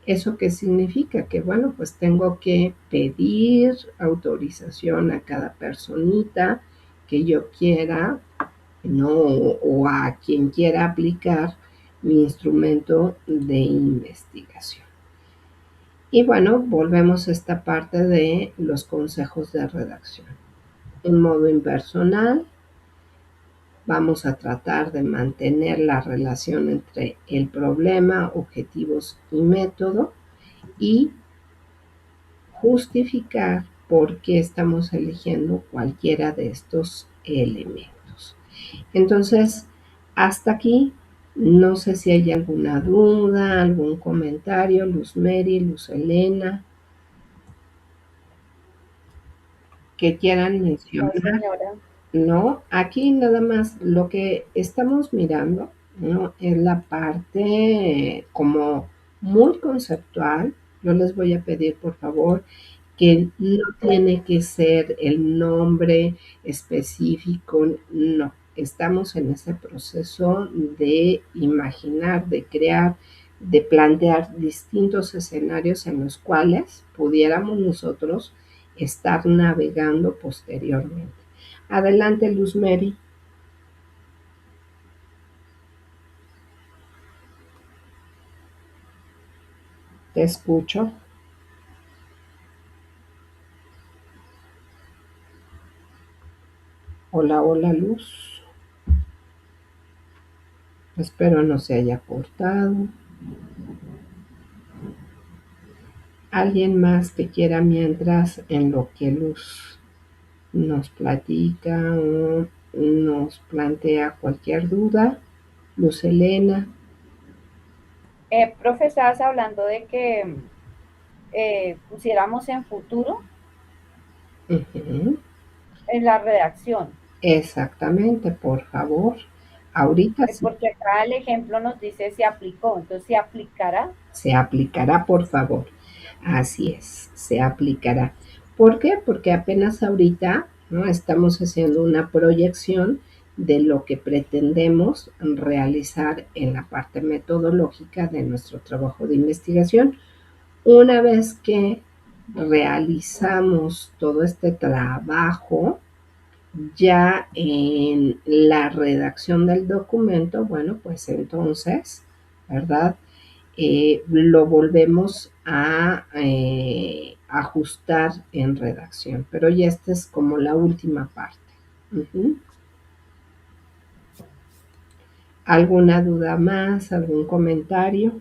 ¿Eso qué significa? Que bueno, pues tengo que pedir autorización a cada personita que yo quiera, ¿no? O a quien quiera aplicar mi instrumento de investigación. Y bueno, volvemos a esta parte de los consejos de redacción. En modo impersonal, vamos a tratar de mantener la relación entre el problema, objetivos y método y justificar por qué estamos eligiendo cualquiera de estos elementos. Entonces, hasta aquí, no sé si hay alguna duda, algún comentario, Luz Mary, Luz Elena, que quieran No, mencionar. señora. No, aquí nada más lo que estamos mirando, ¿no? Es la parte como muy conceptual. Yo les voy a pedir, por favor, que no tiene que ser el nombre específico, no. Estamos en ese proceso de imaginar, de crear, de plantear distintos escenarios en los cuales pudiéramos nosotros estar navegando posteriormente. Adelante, Luz Mary. Te escucho. Hola, hola, Luz. Espero no se haya cortado. ¿Alguien más que quiera mientras en lo que Luz nos platica o nos plantea cualquier duda? Luz Elena. Profe, estabas hablando de que pusiéramos en futuro Uh-huh. en la redacción, Exactamente, por favor. Ahorita sí porque acá el ejemplo nos dice se aplicó, entonces se aplicará. se aplicará, por favor. Así es, se aplicará. ¿Por qué? Porque apenas ahorita, ¿no? Estamos haciendo una proyección de lo que pretendemos realizar en la parte metodológica de nuestro trabajo de investigación. Una vez que realizamos todo este trabajo, ya en la redacción del documento, bueno, pues entonces, ¿verdad? Lo volvemos a ajustar en redacción, pero ya esta es como la última parte. Uh-huh. ¿Alguna duda más? ¿Algún comentario?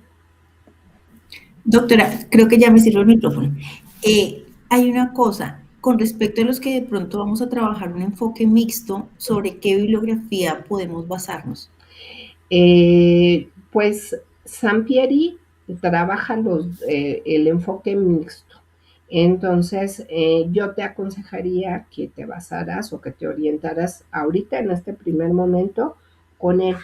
Doctora, creo que ya me sirve el micrófono. Hay una cosa, con respecto a los que de pronto vamos a trabajar un enfoque mixto, ¿sobre qué bibliografía podemos basarnos? Pues Sampieri trabaja el enfoque mixto. Entonces, yo te aconsejaría que te basaras o que te orientaras ahorita en este primer momento con él.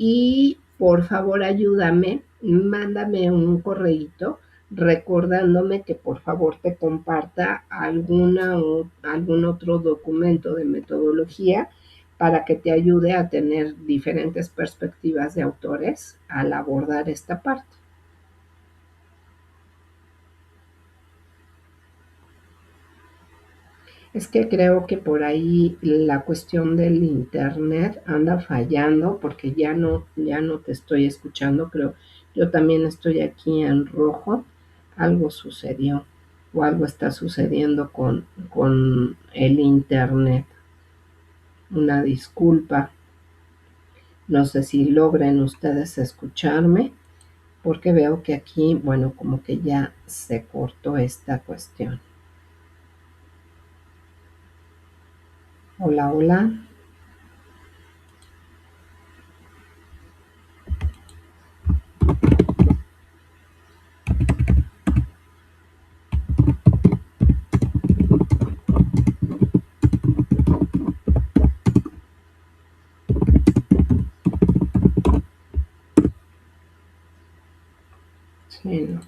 Y por favor ayúdame, mándame un correíto recordándome que por favor te comparta algún otro documento de metodología para que te ayude a tener diferentes perspectivas de autores al abordar esta parte. Es que creo que por ahí la cuestión del internet anda fallando porque ya no te estoy escuchando, creo. Yo también estoy aquí en rojo. Algo sucedió. o algo está sucediendo con el internet. Una disculpa. No sé si logren ustedes escucharme, porque veo que aquí, bueno, como que ya se cortó esta cuestión. Hola, hola. Sí, no.